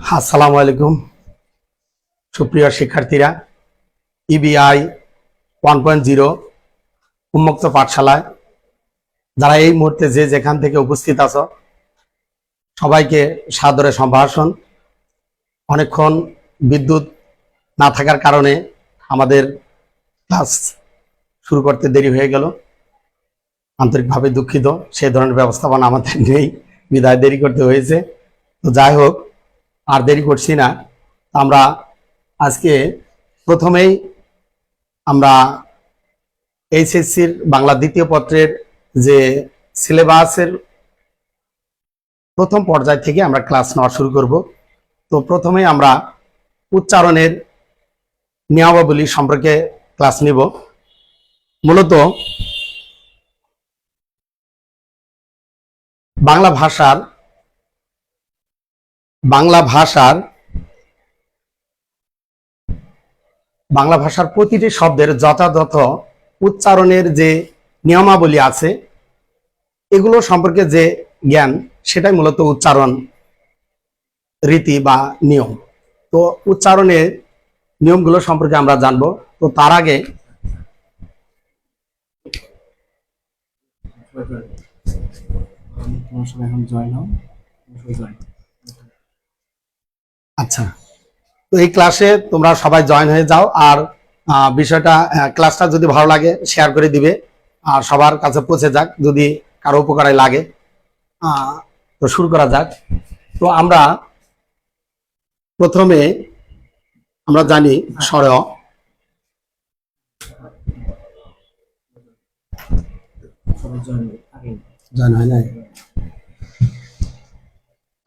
আসসালামু আলাইকুম সুপ্রিয় শিক্ষার্থীরা, ইবিআই 1.0 উন্মুক্ত পাঠশালায় যারা এই মুহূর্তে যে যেখান থেকে উপস্থিত আছো সবাইকে সাদরে সম্ভাষণ। অনেকক্ষণ বিদ্যুৎ না থাকার কারণে আমাদের ক্লাস শুরু করতে দেরি হয়ে গেল, আন্তরিকভাবে দুঃখিত। সেই ধরনের ব্যবস্থাপনা আমাদের নেই, বিদায় দেরি করতে হয়েছে। তো যাই হোক, আর দেরি করছি না। আমরা আজকে প্রথমেই আমরা এইচএসসির বাংলা দ্বিতীয় পত্রের যে সিলেবাসের প্রথম পর্যায় থেকে আমরা ক্লাস নেওয়া শুরু করব। তো প্রথমেই আমরা উচ্চারণের নিয়মাবলী সম্পর্কে ক্লাস নিব। মূলত বাংলা ভাষার প্রতিটি শব্দের যথাযথ উচ্চারণের যে নিয়মাবলী আছে এগুলো সম্পর্কে যে জ্ঞান, সেটাই মূলত উচ্চারণ রীতি বা নিয়ম। তো উচ্চারণের নিয়মগুলো সম্পর্কে আমরা জানবো। তো তার আগে আচ্ছা, তো এই ক্লাসে তোমরা সবাই জয়েন হয়ে যাও। আর বিষয়টা ক্লাসটা যদি ভালো লাগে শেয়ার করে দিবে, আর সবার কাছে পৌঁছে যাক যদি কারো উপকারে লাগে। তো শুরু করা যাক। তো আমরা প্রথমে আমরা জানি স্বর। জয়েন হয় নাই।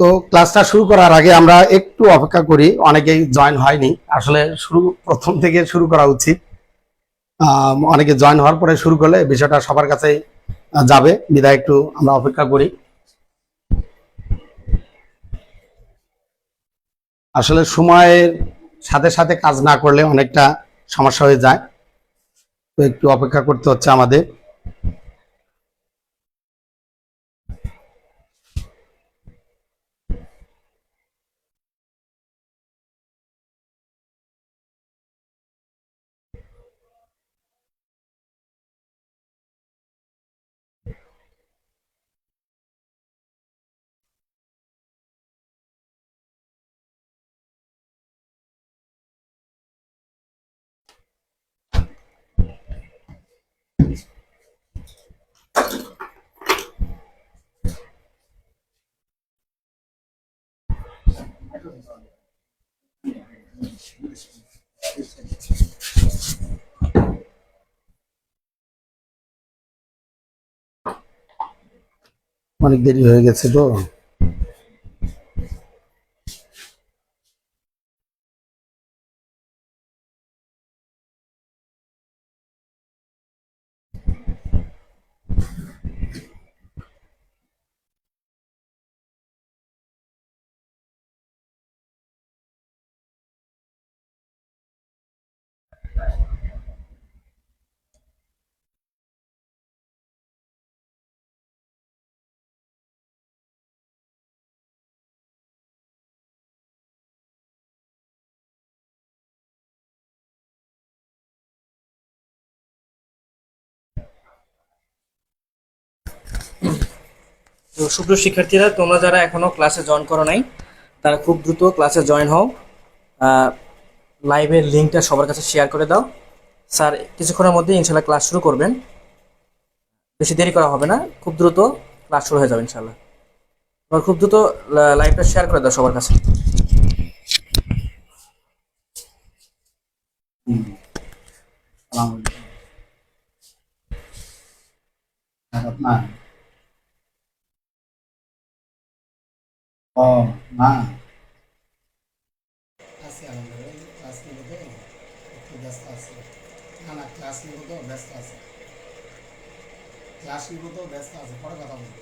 তো ক্লাসটা শুরু করার আগে আমরা একটু অপেক্ষা করি, অনেকেই জয়েন হয়নি। আসলে প্রথম থেকে শুরু করা উচিত। অনেকে জয়েন হওয়ার পরে শুরু করলে বিষয়টা সবার কাছে যাবে, বিদায় একটু আমরা অপেক্ষা করি। আসলে সময়ের সাথে সাথে কাজ না করলে অনেকটা সমস্যা হয়ে যায়, তো একটু অপেক্ষা করতে হচ্ছে আমাদের। অনেক দেরি হয়ে গেছে তো। তো সুপ্রিয় শিক্ষার্থীরা, তোমরা যারা এখনো ক্লাসে জয়েন করো নাই তারা খুব দ্রুত ক্লাসে জয়েন হও। লাইভের লিঙ্কটা সবার কাছে শেয়ার করে দাও। স্যার কিছুক্ষণের মধ্যে ইনশাল্লাহ ক্লাস শুরু করবেন, বেশি দেরি করা হবে না, খুব দ্রুত ক্লাস শুরু হয়ে যাবে ইনশাল্লাহ। এবার খুব দ্রুত লাইভটা শেয়ার করে দাও সবার কাছে। ব্যস্ত আছে, পরে কথা বলবো।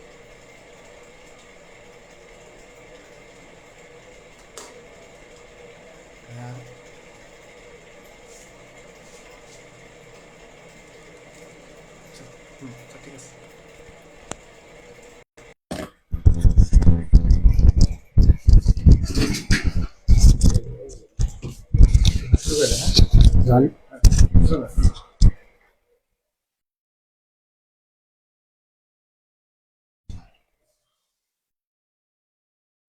ঠিক আছে। যান।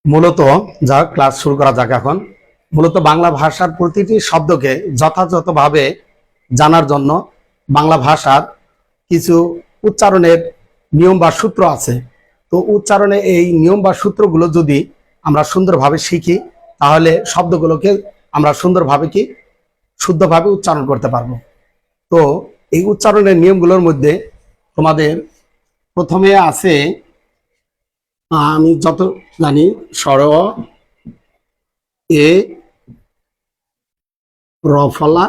মূলত যা ক্লাস শুরু করা যাক এখন। মূলত বাংলা ভাষার প্রতিটি শব্দকে যথাযথভাবে জানার জন্য বাংলা ভাষার কিছু উচ্চারণের নিয়ম বা সূত্র আছে। তো উচ্চারণে এই নিয়ম বা সূত্রগুলো যদি আমরা সুন্দরভাবে শিখি, তাহলে শব্দগুলোকে আমরা সুন্দরভাবে শুদ্ধভাবে উচ্চারণ করতে পারবো। তো এই উচ্চারণের নিয়মগুলোর মধ্যে তোমাদের প্রথমে আছে, আমি যত জানি, স্বর এ, রফলা,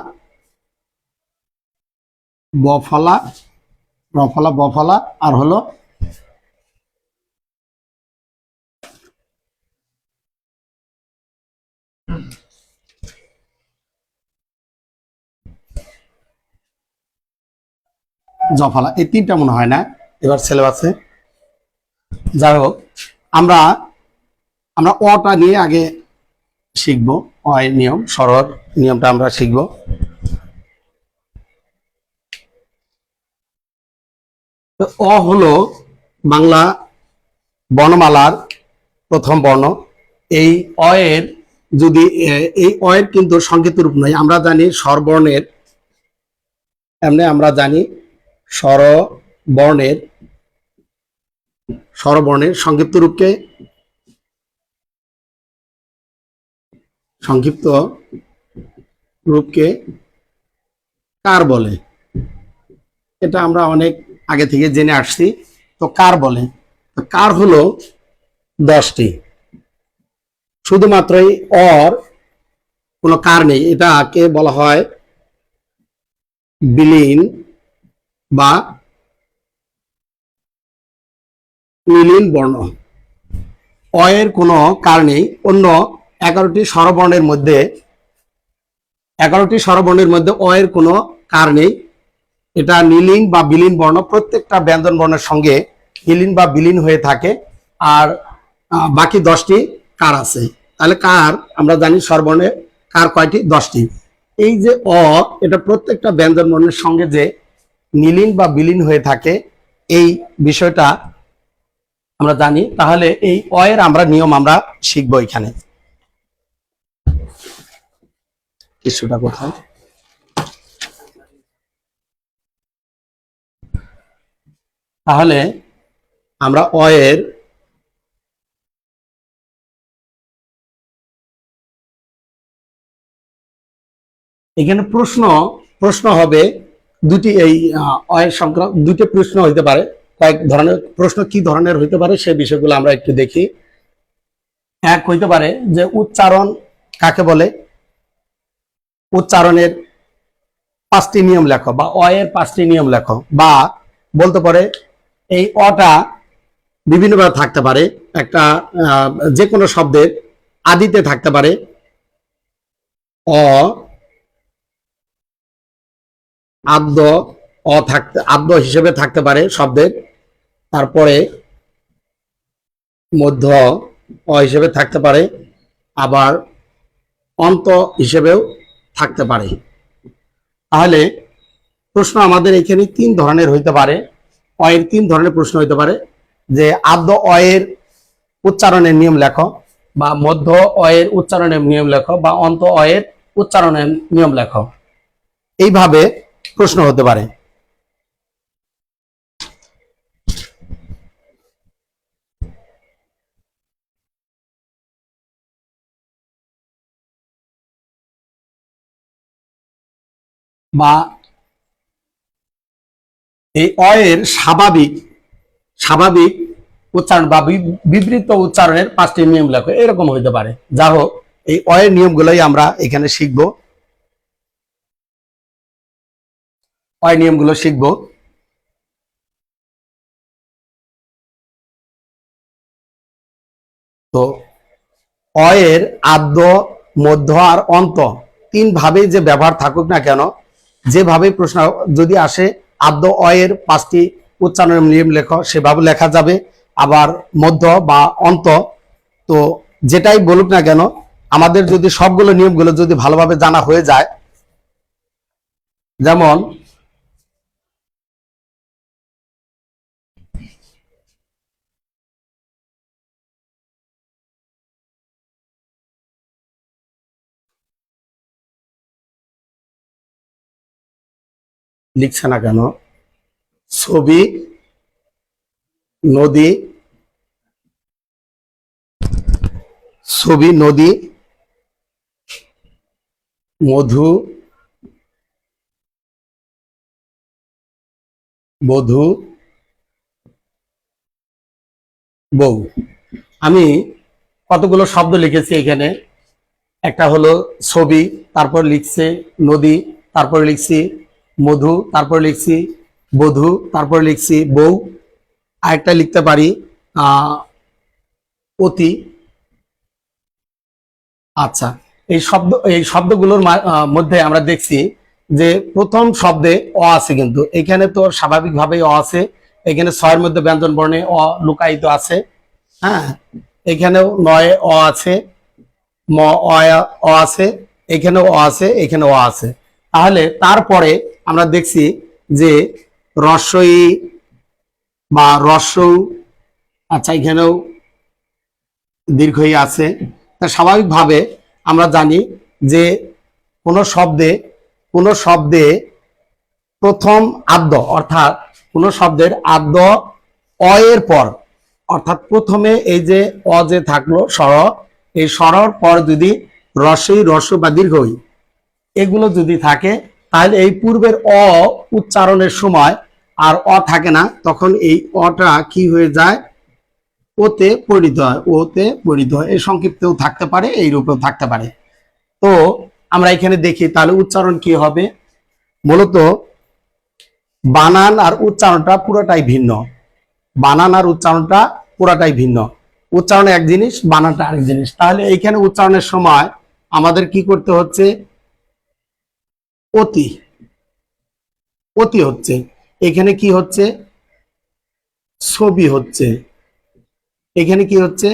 বফলা, রফলা বফলা, আর হলো জফলা। এই তিনটা মনে হয় না এবার সিলেবাসে। যাই হোক, আমরা আমরা অটা নিয়ে আগে শিখবো। অ এর নিয়ম, স্বরের নিয়মটা আমরা শিখবো। তো অ হলো বাংলা বর্ণমালার প্রথম বর্ণ। এই অ এর যদি এই অ এর কিন্তু সংকেত রূপ নয়। আমরা জানি স্বরবর্ণের, এমনি আমরা জানি স্বরবর্ণের সংক্ষিপ্ত রূপকে কার বলে। এটা আমরা অনেক আগে থেকে জেনে আসছি। তো কার বলে, তো কার হলো 10টি। শুধুমাত্রই অর কোনো কার নেই, এটাকে বলা হয় বিলীন বা নীলিন বর্ণ। অ এর কোনো কার নেই। অন্য 11টি স্বরবর্ণের মধ্যে অ এর কোনো কার নেই। এটা নীলিন বা বিলীন বর্ণ। প্রত্যেকটা ব্যঞ্জন বর্ণের সঙ্গে নীলিন বা বিলীন হয়ে থাকে। আর বাকি 10টি কার আছে। তাহলে কার আমরা জানি স্বরবর্ণে কার কয়টি? 10টি। এই যে অ, এটা প্রত্যেকটা ব্যঞ্জন বর্ণের সঙ্গে যে নীলিন বা বিলীন হয়ে থাকে, এই বিষয়টা আমরা জানি। তাহলে এই অ এর আমরা নিয়ম আমরা শিখবো এখানে। কিছুটা কোথায়, তাহলে আমরা অ এর এখানে প্রশ্ন হবে দুটি। এই অ এর সংক্রান্ত দুটি প্রশ্ন হইতে পারে। কয়েক ধরনের প্রশ্ন কি ধরনের হইতে পারে সেই বিষয়গুলো আমরা একটু দেখি। এক হইতে পারে যে উচ্চারণ কাকে বলে, উচ্চারণের 5টি নিয়ম লেখো, বা অ এর 5টি নিয়ম লেখো। বা বলতে পারে এই অটা বিভিন্নভাবে থাকতে পারে। একটা যে কোনো শব্দের আদিতে থাকতে পারে অ, আদ্য আদ্য হিসেবে থাকতে পারে শব্দের। তারপরে মধ্য অ হিসেবে থাকতে পারে, আবার অন্ত হিসেবেও থাকতে পারে। তাহলে প্রশ্ন আমাদের এখানে 3 ধরনের হইতে পারে। অ এর 3 ধরনের প্রশ্ন হইতে পারে, যে আদ্য অ এর উচ্চারণের নিয়ম লেখো, বা মধ্য অ এর উচ্চারণের নিয়ম লেখো, বা অন্ত অ এর উচ্চারণের নিয়ম লেখো। এইভাবে প্রশ্ন হতে পারে। বা এই অ এর স্বাভাবিক উচ্চারণ বা বিবৃত উচ্চারণের 5টি নিয়ম লেখো, এরকম হইতে পারে। যা হোক, এই অ এর নিয়মগুলোই আমরা এখানে শিখবো। অ এর নিয়মগুলো শিখবো। তো অ এর আদ্য, মধ্য আর অন্ত 3 ভাবে যে ব্যবহার থাকুক না কেন, যেভাবে প্রশ্ন যদি আসে, আদ্য অ এর 5টি উচ্চারণের নিয়ম লেখো, সেভাবে লেখা যাবে। আবার মধ্য বা অন্ত, তো যেটাই বলুক না কেন, আমাদের যদি সবগুলো নিয়মগুলো যদি ভালোভাবে জানা হয়ে যায়, যেমন লিখছে না কেন, ছবি, নদী, ছবি, নদী, মধু, বধূ, বউ। আমি কতগুলো শব্দ লিখেছি এখানে। একটা হলো ছবি, তারপর লিখছে নদী, তারপর লিখছি মধু, তারপর লিখছি বধূ, তারপর লিখছি বউ। আরেকটা লিখতে পারি অতি। আচ্ছা, এই শব্দগুলোর মধ্যে আমরা দেখছি যে প্রথম শব্দে অ আছে, কিন্তু এখানে তো স্বাভাবিকভাবেই অ আছে। এখানে ছয়ের মধ্যে ব্যঞ্জন বর্ণে অ লুকায়িত আছে। হ্যাঁ, এখানেও নয়ে অ আছে, ম অ আছে, এখানেও অ আছে, এখানেও অ আছে। তাহলে তারপরে আমরা দেখছি যে রস্বই বা রস্যৌ, আচ্ছা এখানেও দীর্ঘই আছে। তা স্বাভাবিকভাবে আমরা জানি যে কোনো শব্দে প্রথম আদ্য, অর্থাৎ কোনো শব্দের আদ্য অ এর পর, অর্থাৎ প্রথমে এই যে অ যে থাকলো স্বর, এই স্বরর পর যদি রস্বই, রস্য বা দীর্ঘই এগুলো যদি থাকে, তাহলে এই পূর্বের অ উচ্চারণের সময় আর অ থাকে না, তখন এই অটা কি হয়ে যায়, ওতে পরিণত হয়, ওতে পরিণত হয়। এই সংক্ষিপ্তেও থাকতে পারে, এই রূপেও থাকতে পারে। তো আমরা এখানে দেখি তাহলে উচ্চারণ কি হবে। মূলত বানান আর উচ্চারণটা পুরোটাই ভিন্ন। বানান আর উচ্চারণটা পুরোটাই ভিন্ন। উচ্চারণ এক জিনিস, বানানটা আরেক জিনিস। তাহলে এইখানে উচ্চারণের সময় আমাদের কি করতে হচ্ছে, অতি, অতি হচ্ছে। এখানে কি হচ্ছে, ছবি হচ্ছে। এখানে কি হচ্ছে,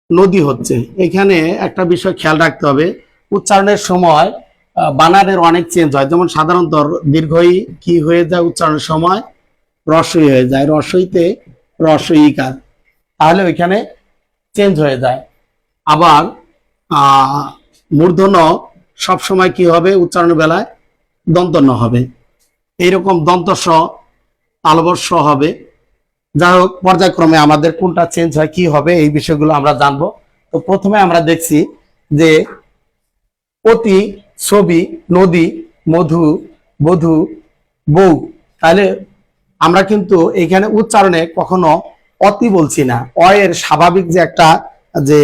নদী হচ্ছে। এখানে একটা বিষয় খেয়াল রাখতে হবে, উচ্চারণের সময় বানানের অনেক চেঞ্জ হয়। যেমন সাধারণত দীর্ঘই কি হয়ে যায় উচ্চারণের সময়, রস্বই হয়ে যায়, রস্বইতে রস্বইকার, তাহলে ওইখানে চেঞ্জ হয়ে যায়। আবার মূর্ধন্য সবসময় কি হবে উচ্চারণের বেলায়, দন্তন্য হবে। এইরকম দন্তস্ব, তালবস্য হবে। যাই হোক, পর্যায়ক্রমে আমাদের কোনটা চেঞ্জ হয় কি হবে এই বিষয়গুলো আমরা জানবো। তো প্রথমে আমরা দেখছি যে অতি, ছবি, নদী, মধু, বধূ, বউ। তাহলে আমরা কিন্তু এখানে উচ্চারণে কখনো অতি বলছি না। অ এর স্বাভাবিক যে একটা যে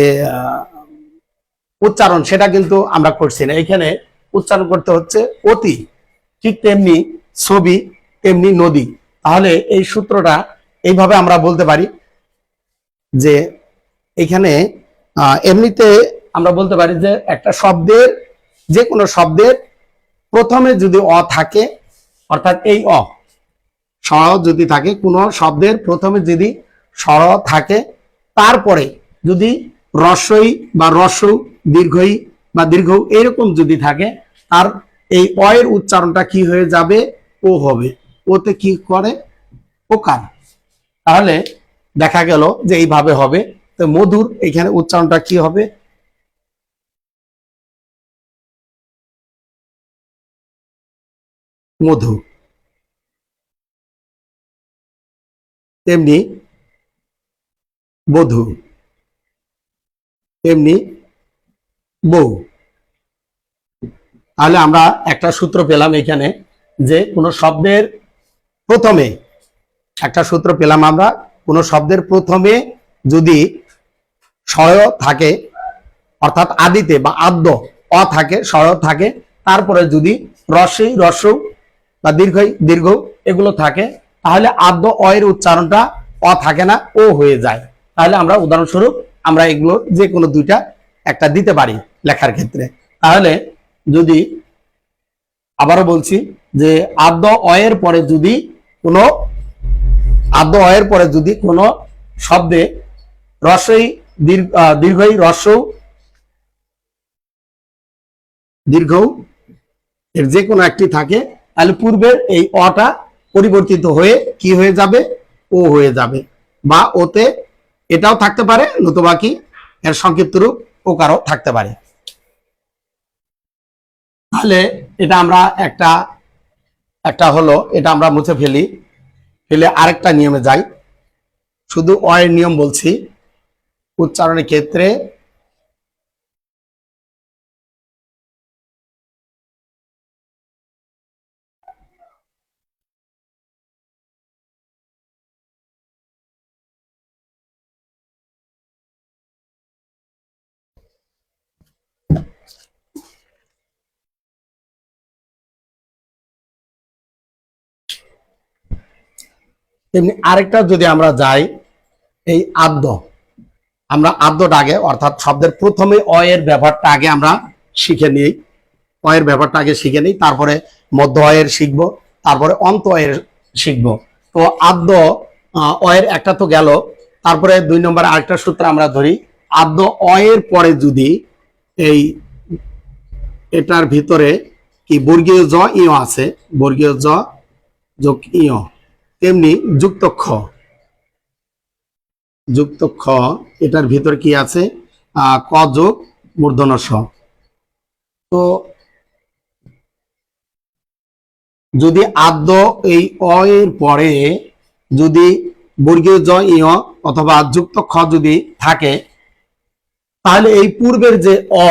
উচ্চারণ, সেটা কিন্তু আমরা করছি না। এখানে উচ্চারণ করতে হচ্ছে অতি। ঠিক তেমনি ছবি, তেমনি নদী। তাহলে এই সূত্রটা এইভাবে আমরা বলতে পারি যে এখানে এমনিতে আমরা বলতে পারি যে একটা শব্দের, যে কোনো শব্দের প্রথমে যদি অ থাকে, অর্থাৎ এই অ স্বর যদি থাকে, কোনো শব্দের প্রথমে যদি স্বর থাকে, তারপরে যদি রস্বই বা রস্য, দীর্ঘই বা দীর্ঘ এরকম যদি থাকে, আর এই অ এর উচ্চারণটা কি হয়ে যাবে, ও হবে। ওতে কি করে, ওকার। তাহলে দেখা গেল যে এইভাবে হবে। তো মধুর এখানে উচ্চারণটা কি হবে, মধু। তেমনি বধূ, তেমনি বউ। তাহলে আমরা একটা সূত্র পেলাম এখানে, যে কোনো শব্দের প্রথমে, একটা সূত্র পেলাম আমরা, কোনো শব্দের প্রথমে যদি স্বর থাকে, অর্থাৎ আদিতে বা আদ্য অ থাকে, স্বর থাকে, তারপরে যদি রস্বই, রস্য বা দীর্ঘই, দীর্ঘ এগুলো থাকে, তাহলে আদ্য অ এর উচ্চারণটা অ থাকে না, ও হয়ে যায়। তাহলে আমরা উদাহরণস্বরূপ আমরা এগুলো যে কোনো দুইটা একটা দিতে পারি লেখার ক্ষেত্রে। তাহলে যদি আবারও বলছি যে আদ্য অ এর পরে যদি কোনো, আদ্য অ এর পরে যদি কোনো শব্দে রস্বই, দীর্ঘই, রস্য, দীর্ঘ এর যে কোনো একটি থাকে, তাহলে পূর্বের এই অটা পরিবর্তিত হয়ে কি হয়ে যাবে, ও হয়ে যাবে, বা ওতে এটাও থাকতে পারে, নতুবা কি এর সংক্ষিপ্ত রূপ ওকারও থাকতে পারে। তাহলে এটা আমরা একটা একটা হলো, এটা আমরা মুছে ফেলি, ফেলে আরেকটা নিয়মে যাই। শুধু অ এর নিয়ম বলছি উচ্চারণের ক্ষেত্রে। তেমনি আরেকটা যদি আমরা যাই, এই আদ্য, আমরা আদ্যটা আগে, অর্থাৎ শব্দের প্রথমে অ এর ব্যবহারটা আগে আমরা শিখে নিই। অ এর ব্যাপারটা আগে শিখে নিই, তারপরে মধ্য অয়ের শিখবো, তারপরে অন্ত অয়ের শিখবো। তো আদ্য অয়ের একটা তো গেল, তারপরে 2 নম্বরে আরেকটা সূত্র আমরা ধরি। আদ্য অয়ের পরে যদি এই এটার ভিতরে কি বর্গীয় জ ইয় আছে, বর্গীয় জ যোগ ইয়, তেমনি যুক্ত খ, যুক্ত খ, এটার ভিতরে কি আছে, ক যোগ মূর্ধন্য স। তো যদি আদ্য এই অ এর পরে যদি বর্গীয় জ ইয় অথবা যুক্ত খ যদি থাকে, তাহলে এই পূর্বের যে অ,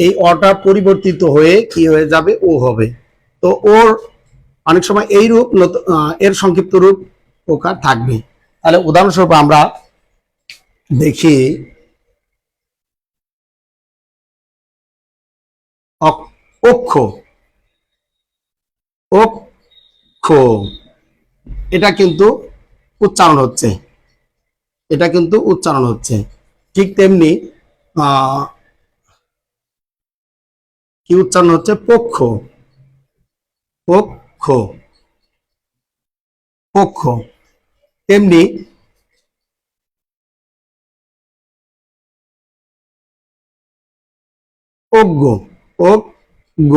এই অটা পরিবর্তিত হয়ে কি হয়ে যাবে, ও হবে। তো ওর অনেক সময় এই রূপ এর সংক্ষিপ্ত রূপ ওকার থাকবে। তাহলে উদাহরণস্বরূপ আমরা দেখি, অক্ষ, অক্ষ, এটা কিন্তু উচ্চারণ হচ্ছে, এটা কিন্তু উচ্চারণ হচ্ছে। ঠিক তেমনি কি উচ্চারণ হচ্ছে, পক্ষ, পক্ষ, পক্ষ। তেমনি অজ্ঞ, অজ্ঞ,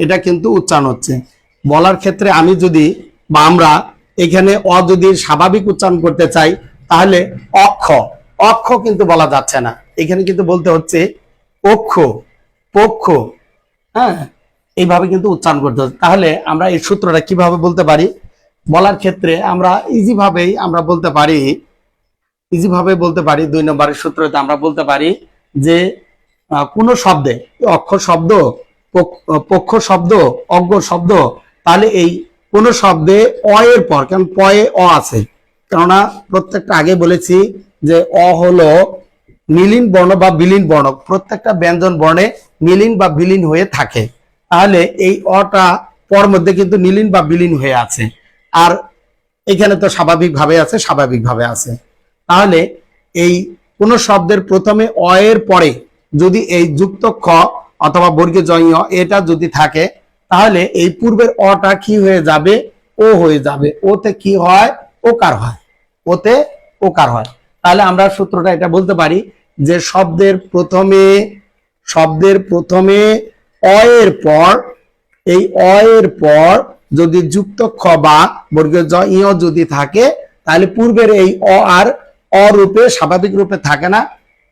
এটা কিন্তু উচ্চারণ হচ্ছে। বলার ক্ষেত্রে আমি যদি বা আমরা এখানে অ যদি স্বাভাবিক উচ্চারণ করতে চাই, তাহলে অক্ষ, অক্ষ কিন্তু বলা যাচ্ছে না, এখানে কিন্তু বলতে হচ্ছে অক্ষ, পক্ষ। হ্যাঁ, এইভাবে কিন্তু উচ্চারণ করতে হচ্ছে। তাহলে আমরা এই সূত্রটা কিভাবে বলতে পারি, বলার ক্ষেত্রে আমরা আমরা বলতে পারি, ইজিভাবে বলতে পারি। 2 নম্বরের সূত্রতে আমরা বলতে পারি যে কোন শব্দে, অক্ষর শব্দ, পক্ষ শব্দ, অজ্ঞ শব্দ, তাহলে এই কোন শব্দে অ এর পর, কারণ পয়ে অ আছে, কেননা প্রত্যেকটা আগে বলেছি যে অ হলো মিলিন বর্ণ বা বিলীন বর্ণ, প্রত্যেকটা ব্যঞ্জন বর্ণে মিলিন বা বিলীন হয়ে থাকে। তাহলে এই অটা পর মধ্যে কিন্তু মিলিন বা বিলীন হয়ে আছে, আর এখানে তো স্বাভাবিকভাবে আছে, স্বাভাবিকভাবে আছে। তাহলে এই কোন শব্দের প্রথমে অ এর পরে যদি এই যুক্ত খ অথবা বর্গীয় জ ঞ এটা যদি থাকে, তাহলে এই পূর্বের অটা কি হয়ে যাবে, ও হয়ে যাবে। ওতে কি হয়, ওকার হয়, ওতে ওকার হয়। তাহলে আমরা সূত্রটা এটা বলতে পারি যে শব্দের প্রথমে অ এর পর, এই অ এর পর যদি যুক্ত খ বা বর্গীয় জ ইয় যদি থাকে, তাহলে পূর্বের এই অ আর অরূপে, স্বাভাবিক রূপে থাকে না,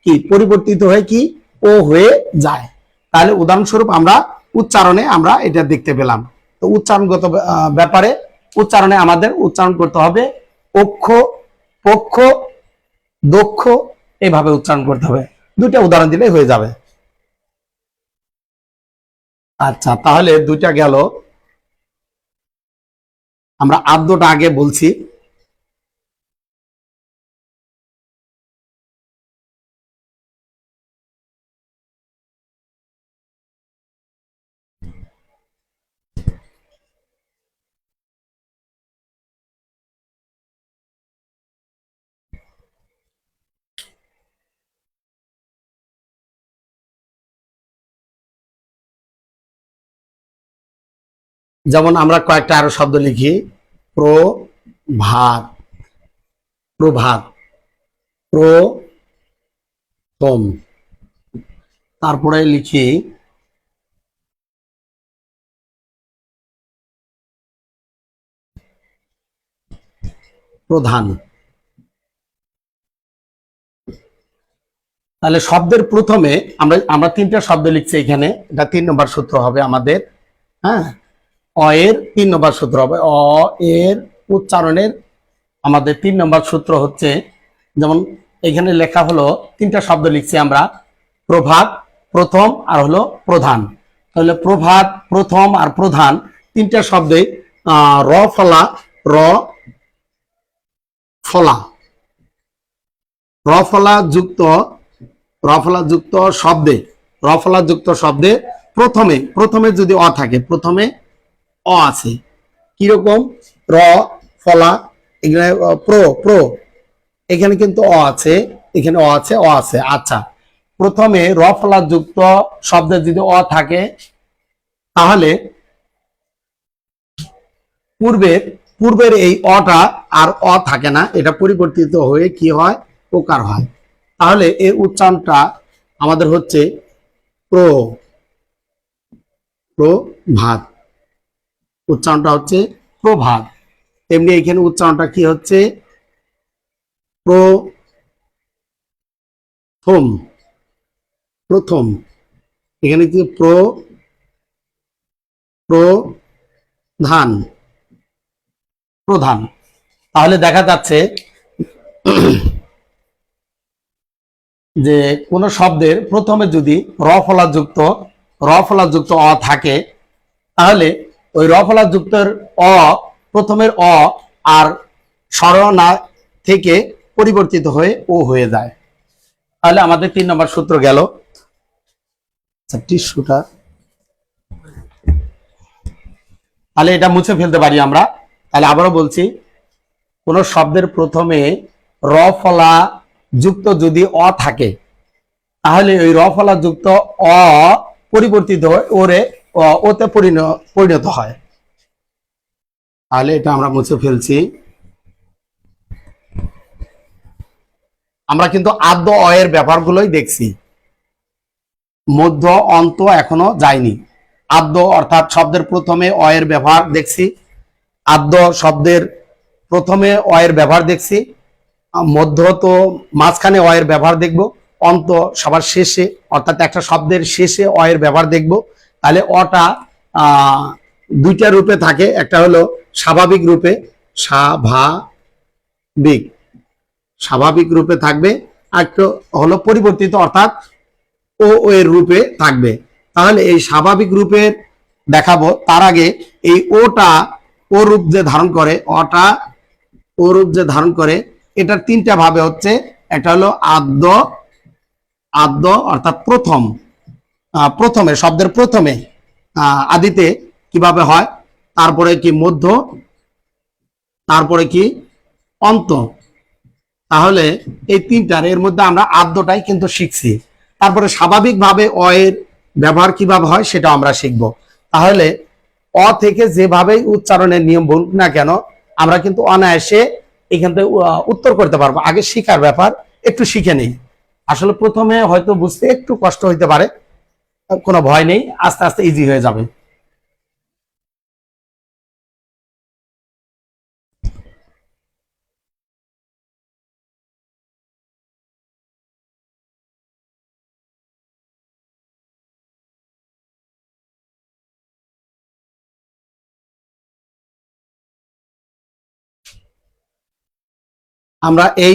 কি পরিবর্তিত হয়ে কি ও হয়ে যায়। তাহলে উদাহরণস্বরূপ আমরা উচ্চারণে আমরা এটা দেখতে পেলাম। তো উচ্চারণগত ব্যাপারে উচ্চারণে আমাদের উচ্চারণ করতে হবে অক্ষ, পক্ষ, দক্ষ, এইভাবে উচ্চারণ করতে হবে। 2টা উদাহরণ দিলে হয়ে যাবে। আচ্ছা, তাহলে 2টা গেল। আমরা আদ্যটা আগে বলছি। যেমন আমরা কয়েকটা আরো শব্দ লিখি, প্রভাত, প্রভাত, প্রথম, তারপরে লিখি প্রধান। তাহলে শব্দের প্রথমে আমরা আমরা তিনটা শব্দ লিখছি এখানে, এটা 3 নম্বর সূত্র হবে আমাদের। হ্যাঁ, অ এর 3 নম্বর সূত্র হবে। অ এর উচ্চারণের আমাদের 3 নম্বর সূত্র হচ্ছে, যেমন এখানে লেখা হলো, তিনটা শব্দ লিখছি আমরা, প্রভাত, প্রথম আর হলো প্রধান। তাহলে প্রভাত, প্রথম আর প্রধান তিনটা শব্দে র ফলা, র ফলা, র ফলা যুক্ত, র ফলা যুক্ত শব্দে, র ফলা যুক্ত শব্দে প্রথমে প্রথমে যদি অ থাকে, প্রথমে অ আছে, কিরকম র ফলা, এখানে প্র, এখানে কিন্তু অ আছে, এখানে অ আছে, অ আছে। আচ্ছা, প্রথমে র ফলা যুক্ত শব্দে যদি অ থাকে, তাহলে পূর্বের পূর্বের এই অটা আর অ থাকে না, এটা পরিবর্তিত হয়ে কি হয়, ওকার হয়। তাহলে এর উচ্চারণটা আমাদের হচ্ছে প্রভাত, উচ্চারণটা হচ্ছে প্রভাত। তেমনি এখানে উচ্চারণটা কি হচ্ছে, প্রথম, প্রথম, এখানে কি প্রধান, প্রধান। তাহলে দেখা যাচ্ছে যে কোন শব্দের প্রথমে যদি র ফলাযুক্ত অ থাকে, তাহলে ওই র ফলাযুক্তের অ, প্রথমের অ আর স্বরনা থেকে পরিবর্তিত হয়ে ও হয়ে যায়। তাহলে আমাদের 3 নম্বর সূত্র গেল। টিস্যুটা, তাহলে এটা মুছে ফেলতে পারি আমরা। তাহলে আবারও বলছি, কোন শব্দের প্রথমে র ফলা যুক্ত যদি অ থাকে, তাহলে ওই র ফলা যুক্ত অ পরিবর্তিত হয়ে ওতে পরিণত হয়। তাহলে এটা আমরা মুছে ফেলছি। আমরা কিন্তু আদ্য অয়ের ব্যাপারগুলোই দেখছি, মধ্য অন্ত এখনো যায়নি। আদ্য অর্থাৎ শব্দের প্রথমে অয়ের ব্যবহার দেখছি, আদ্য শব্দের প্রথমে অয়ের ব্যবহার দেখছি, মধ্য তো মাঝখানে অয়ের ব্যবহার দেখব, অন্ত সবার শেষে, অর্থাৎ একটা শব্দের শেষে অয়ের ব্যবহার দেখব। তাহলে অটা দুইটা রূপে থাকে, একটা হলো স্বাভাবিক রূপে, স্বাভাবিক, স্বাভাবিক রূপে থাকবে, আর একটা হলো পরিবর্তিত অর্থাৎ ও এর রূপে থাকবে। তাহলে এই স্বাভাবিক রূপের দেখাবো, তার আগে এই ওটা ও রূপ যে ধারণ করে, অটা ও রূপ যে ধারণ করে, এটার তিনটা ভাবে হচ্ছে। একটা হলো আদ্য, আদ্য অর্থাৎ প্রথম, প্রথমে শব্দের প্রথমে আদিতে কিভাবে হয়, তারপরে কি মধ্য, তারপরে কি অন্ত। তাহলে এই তিনটার এর মধ্যে আমরা আদ্যটাই কিন্তু শিখছি। তারপরে স্বাভাবিকভাবে অ এর ব্যবহার কিভাবে হয় সেটা আমরা শিখব। তাহলে অ থেকে যেভাবেই উচ্চারণের নিয়ম বলুক না কেন, আমরা কিন্তু অনায়াসে এখান থেকে উত্তর করতে পারবো। আগে শিখার ব্যাপার, একটু শিখে নেই। আসলে প্রথমে হয়তো বুঝতে একটু কষ্ট হইতে পারে, কোনো ভয় নেই, আস্তে আস্তে ইজি হয়ে যাবে। আমরা এই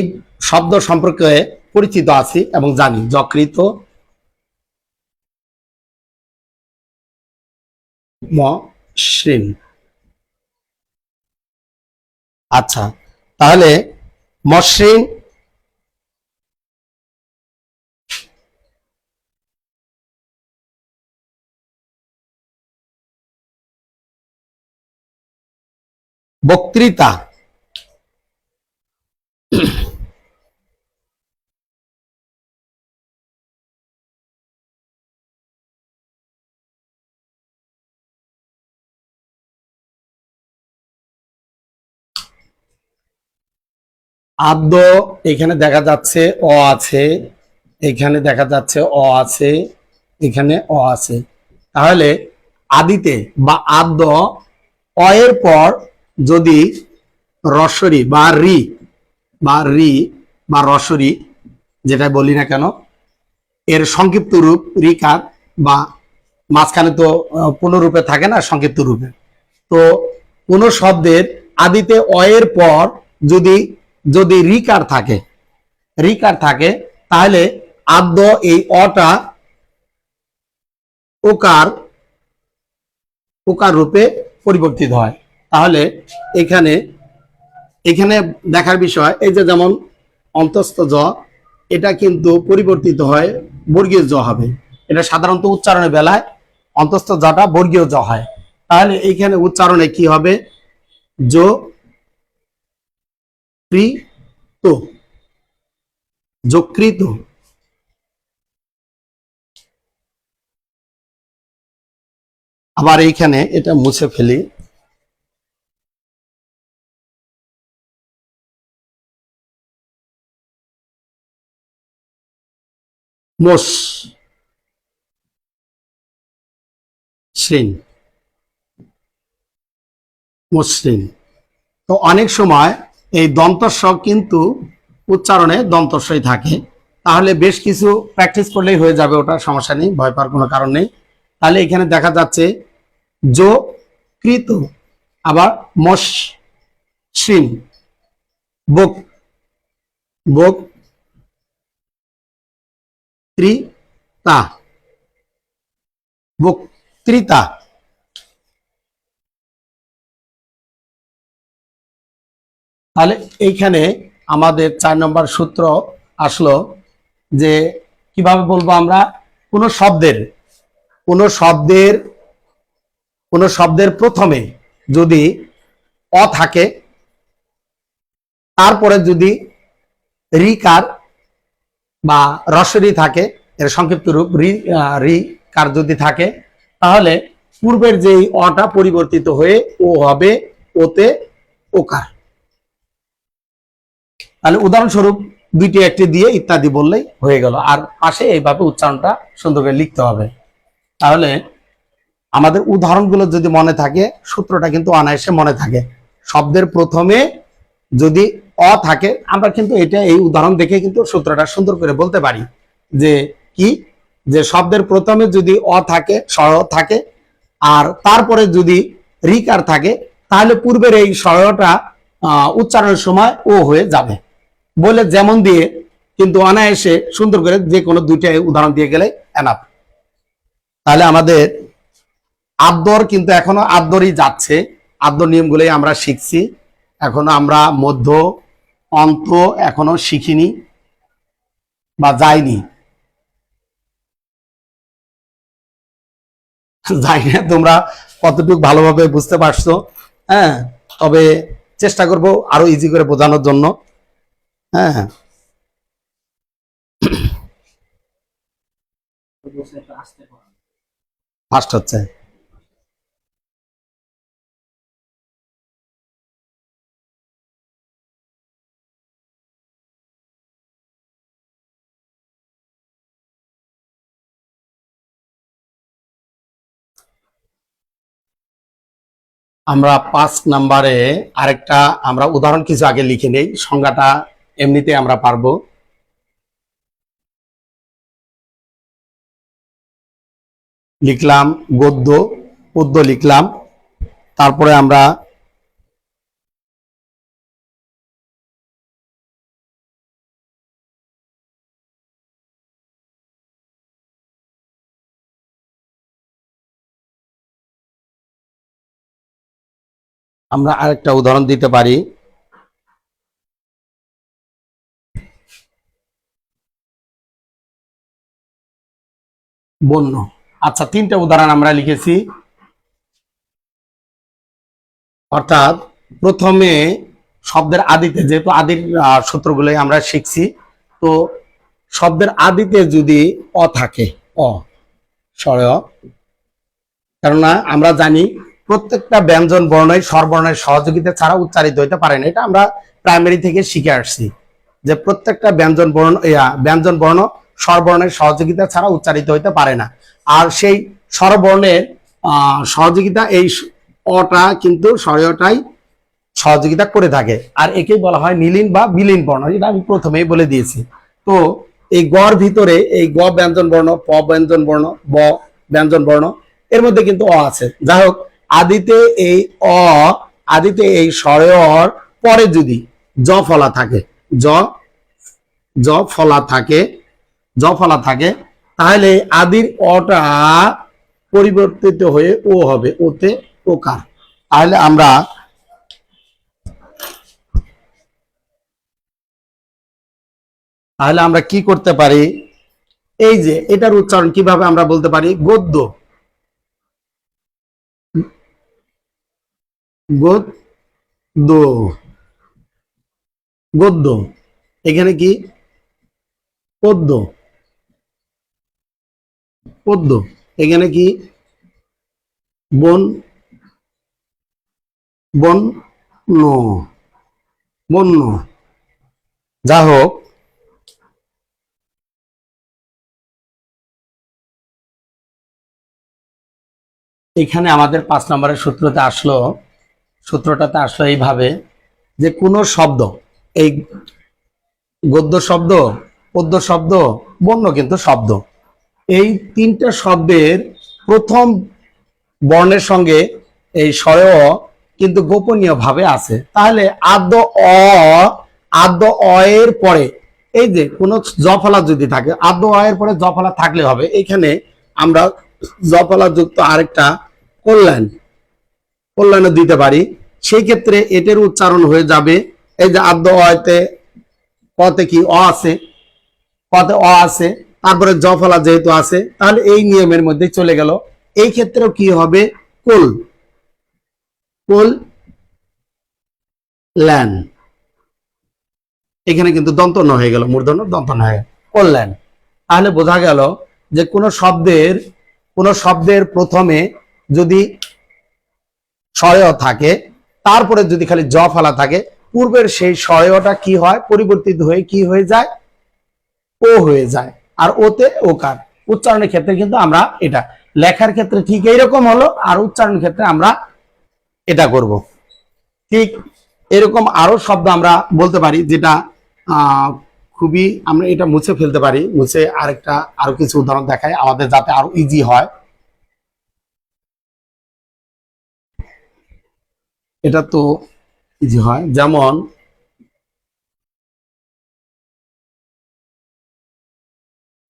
শব্দ সম্পর্কে পরিচিত আছি এবং জানি, যকৃত, মসৃণ। আচ্ছা, তাহলে মসৃণ, বক্তৃতা, আদ্য, এখানে দেখা যাচ্ছে অ আছে, এখানে দেখা যাচ্ছে অ আছে, এখানে অ আছে। তাহলে আদিতে বা আদ্য অ এর পর যদি রস্বরী বা রি বা রি বা রস্বরী যেটা বলি না কেন, এর সংক্ষিপ্ত রূপ রিকার, বা মাঝখানে তো পূর্ণরূপে থাকে না, সংক্ষিপ্ত রূপে। তো কোন শব্দের আদিতে অ এর পর যদি যদি রিকার থাকে তাহলে আদ্য এই অটা ওকার ওকার রূপে পরিবর্তিত হয়। তাহলে এখানে এখানে দেখার বিষয়, এই যে যেমন অন্তস্থ জ, এটা কিন্তু পরিবর্তিত হয় বর্গীয় জ হবে। এটা সাধারণত উচ্চারণের বেলায় অন্তস্থ জটা বর্গীয় জ হয়। তাহলে এইখানে উচ্চারণে কি হবে? জো কৃত, যকৃত। আবার এইখানে এটা মুছে ফেলি, মোস শ্রেণ, মসৃণ। তো অনেক সময় এই দন্তস্ব কিন্তু উচ্চারণে দন্তস্বই থাকে। তাহলে বেশ কিছু প্র্যাকটিস করলেই হয়ে যাবে, ওটা সমস্যা নেই, ভয় পাওয়ার কোনো কারণ নেই। তাহলে এখানে দেখা যাচ্ছে জো কৃত, আবার মসৃণ, বক বক ত্রিতা, বক্তৃতা। তাহলে এইখানে আমাদের 4 নম্বর সূত্র আসলো যে কিভাবে বলবো আমরা কোনো শব্দের কোনো শব্দের কোনো শব্দের প্রথমে যদি অ থাকে, তারপরে যদি রিকার বা রস্বরী থাকে, এর সংক্ষিপ্ত রূপ রিকার যদি থাকে, তাহলে পূর্বের যেই অটা পরিবর্তিত হয়ে ও হবে ওতে ওকার। তাহলে উদাহরণস্বরূপ দুইটি একটি দিয়ে ইত্যাদি বললেই হয়ে গেল। আর পাশে এইভাবে উচ্চারণটা সুন্দর করে লিখতে হবে। তাহলে আমাদের উদাহরণগুলো যদি মনে থাকে, সূত্রটা কিন্তু অনায়াসে মনে থাকে। শব্দের প্রথমে যদি অ থাকে, আমরা কিন্তু এটা এই উদাহরণ দেখে কিন্তু সূত্রটা সুন্দর করে বলতে পারি যে কি, যে শব্দের প্রথমে যদি অ থাকে, স্বর থাকে, আর তারপরে যদি রিকার থাকে, তাহলে পূর্বের এই স্বরটা উচ্চারণের সময় ও হয়ে যাবে বলে যেমন দিয়ে কিন্তু অনায়াসে সুন্দর করে যে কোনো দুইটা উদাহরণ দিয়ে গেলে এনাফ। তাহলে আমাদের আদ্যর কিন্তু এখনো আদ্যরই যাচ্ছে, আদ্য নিয়মগুলোই আমরা শিখছি, এখনো আমরা মধ্য অন্ত এখনো শিখিনি বা যাইনি। জানি না তোমরা কতটুকু ভালোভাবে বুঝতে পারছো। হ্যাঁ, তবে চেষ্টা করব আরো ইজি করে বোঝানোর জন্য। হ্যাঁ, ফার্স্ট হচ্ছে আমরা 5 নম্বরে আরেকটা আমরা উদাহরণ কিছু আগে লিখে নেই, সংজ্ঞাটা এমনিতে আমরা পারবো। লিখলাম গদ্য, পদ্য লিখলাম, তারপরে আমরা আমরা আরেকটা উদাহরণ দিতে পারি। বন্য। আচ্ছা, 3টা উদাহরণ আমরা লিখেছি। অর্থাৎ প্রথমে শব্দের আদিতে, যেহেতু আদির সূত্রগুলোই আমরা শিখছি, তো শব্দের আদিতে যদি অ থাকে, অ স্বর, কেননা আমরা জানি প্রত্যেকটা ব্যঞ্জন বর্ণই স্বরবর্ণের সহযোগিতা ছাড়া উচ্চারিত হইতে পারে না। এটা আমরা প্রাইমারি থেকে শিখে আসছি যে প্রত্যেকটা ব্যঞ্জন বর্ণ স্বরবর্ণের সহযোগিতা ছাড়া উচ্চারিত হইতে পারে না। আর সেই স্বরবর্ণের সহযোগিতা এই অটা কিন্তু স্বরটাই সহযোগিতা করে থাকে, আর একেই বলা হয় নীলিন বা বিলীন বর্ণ। এটা আমি প্রথমেই বলে দিয়েছি। তো এই গর ভিতরে এই গ ব্যঞ্জন বর্ণ, প ব্যঞ্জন বর্ণ, ব ব্যঞ্জন বর্ণ, এর মধ্যে কিন্তু অ আছে। যাই হোক, আদিতে এই আদিতে এই স্বরের পরে যদি জ ফলা থাকে, জ ফলা থাকে, তাহলে আদির অটা পরিবর্তিত হয়ে ও হবে, ওতে ওকার। তাহলে আমরা কি করতে পারি, এই যে এটার উচ্চারণ কিভাবে আমরা বলতে পারি, গদ্য, গদ্য, গদ্য। এখানে কি পদ্য, পদ্য। এখানে কি বন, বন্য, বন্য। যা হোক, এখানে আমাদের 5 নম্বরের সূত্রটাতে আসলো এইভাবে, যে কোনো শব্দ, এই গদ্য শব্দ, পদ্য শব্দ, বন্য কিন্তু শব্দ, এই তিনটা শব্দের প্রথম বর্ণের সঙ্গে এই স্বরে অ কিন্তু গোপনীয় ভাবে আছে। তাহলে আদ্য অ এর পরে এই যে কোনো জফলা যদি থাকে, আদ্য অ এর পরে জফলা থাকলে হবে। এখানে আমরা জফলা যুক্ত আরেকটা কল্যাণ দিতে পারি। সেই ক্ষেত্রে এটার উচ্চারণ হয়ে যাবে, এই যে আদ্য অতে, কতে কি অ আছে, কতে অ আছে, তারপরে জফলা যেহেতু আছে, তাহলে এই নিয়মের মধ্যে চলে গেল। এই ক্ষেত্রেও কি হবে, কোল ল্যান, এখানে কিন্তু দন্তন্য হয়ে গেল, মূর্ধন্য দন্তন্য হয়ে গেল, কল্যাণ। তাহলে বোঝা গেল যে কোন শব্দের প্রথমে যদি স্বরেয় থাকে, তারপরে যদি খালি জ ফলা থাকে, পূর্বের সেই স্বরেয়টা কি হয়, পরিবর্তিত হয়ে কি হয়ে যায়, ও হয়ে যায়, আর ওতে ওকার। উচ্চারণের ক্ষেত্রে কিন্তু আমরা এটা, লেখার ক্ষেত্রে ঠিক এইরকম হলো, আর উচ্চারণের ক্ষেত্রে আমরা এটা করব। ঠিক এরকম আরো শব্দ আমরা বলতে পারি, যেটা খুবই, আমরা এটা মুছে ফেলতে পারি, মুছে আরো কিছু উদাহরণ দেখায় আমাদের, যাতে আরো ইজি হয়। এটা তো ইজি হয়, যেমন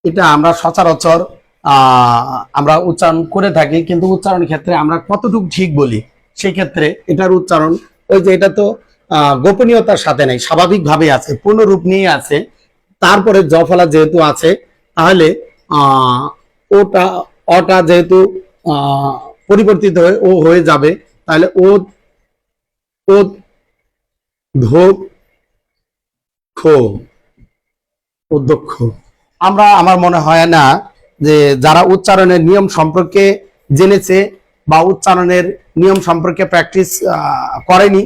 এটা আমরা সচরাচর আমরা উচ্চারণ করে থাকি, কিন্তু উচ্চারণের ক্ষেত্রে আমরা কতটুকু ঠিক বলি, সেই ক্ষেত্রে এটার উচ্চারণ, ওই যে এটা তো গোপনীয়তার সাথে নেই, স্বাভাবিকভাবে আছে, পূর্ণরূপ নিয়ে আছে, তারপরে জফলা যেহেতু আছে, তাহলে অটা যেহেতু পরিবর্তিত হয়ে ও হয়ে যাবে, তাহলে ও অধ্যক্ষ। আমার মনে হয় না যে যারা উচ্চারণের নিয়ম সম্পর্কে জেনেছে বা উচ্চারণের নিয়ম সম্পর্কে প্র্যাকটিস করেনি,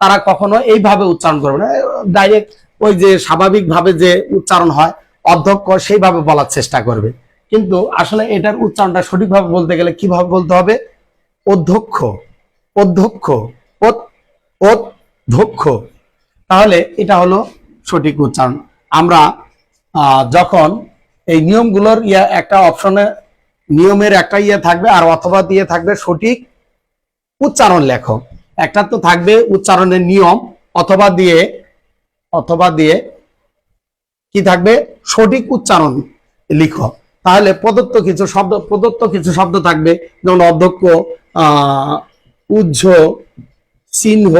তারা কখনো এইভাবে উচ্চারণ করবে না, ডাইরেক্ট ওই যে স্বাভাবিকভাবে যে উচ্চারণ হয় অধ্যক্ষ, সেইভাবে বলার চেষ্টা করবে। কিন্তু আসলে এটার উচ্চারণটা সঠিকভাবে বলতে গেলে কিভাবে বলতে হবে, অধ্যক্ষ, অধ্যক্ষ, অধ্যক্ষ। তাহলে এটা হলো সঠিক উচ্চারণ। আমরা যখন এই নিয়মগুলোর একটা অপশনে নিয়মের একটা থাকবে, আর অথবা দিয়ে থাকবে সঠিক উচ্চারণ লেখো, একটা তো থাকবে উচ্চারণের নিয়ম, অথবা দিয়ে কি থাকবে, সঠিক উচ্চারণ লিখো। তাহলে প্রদত্ত কিছু শব্দ থাকবে, যেমন অধ্যক্ষ, উজ্জ, চিহ্ন,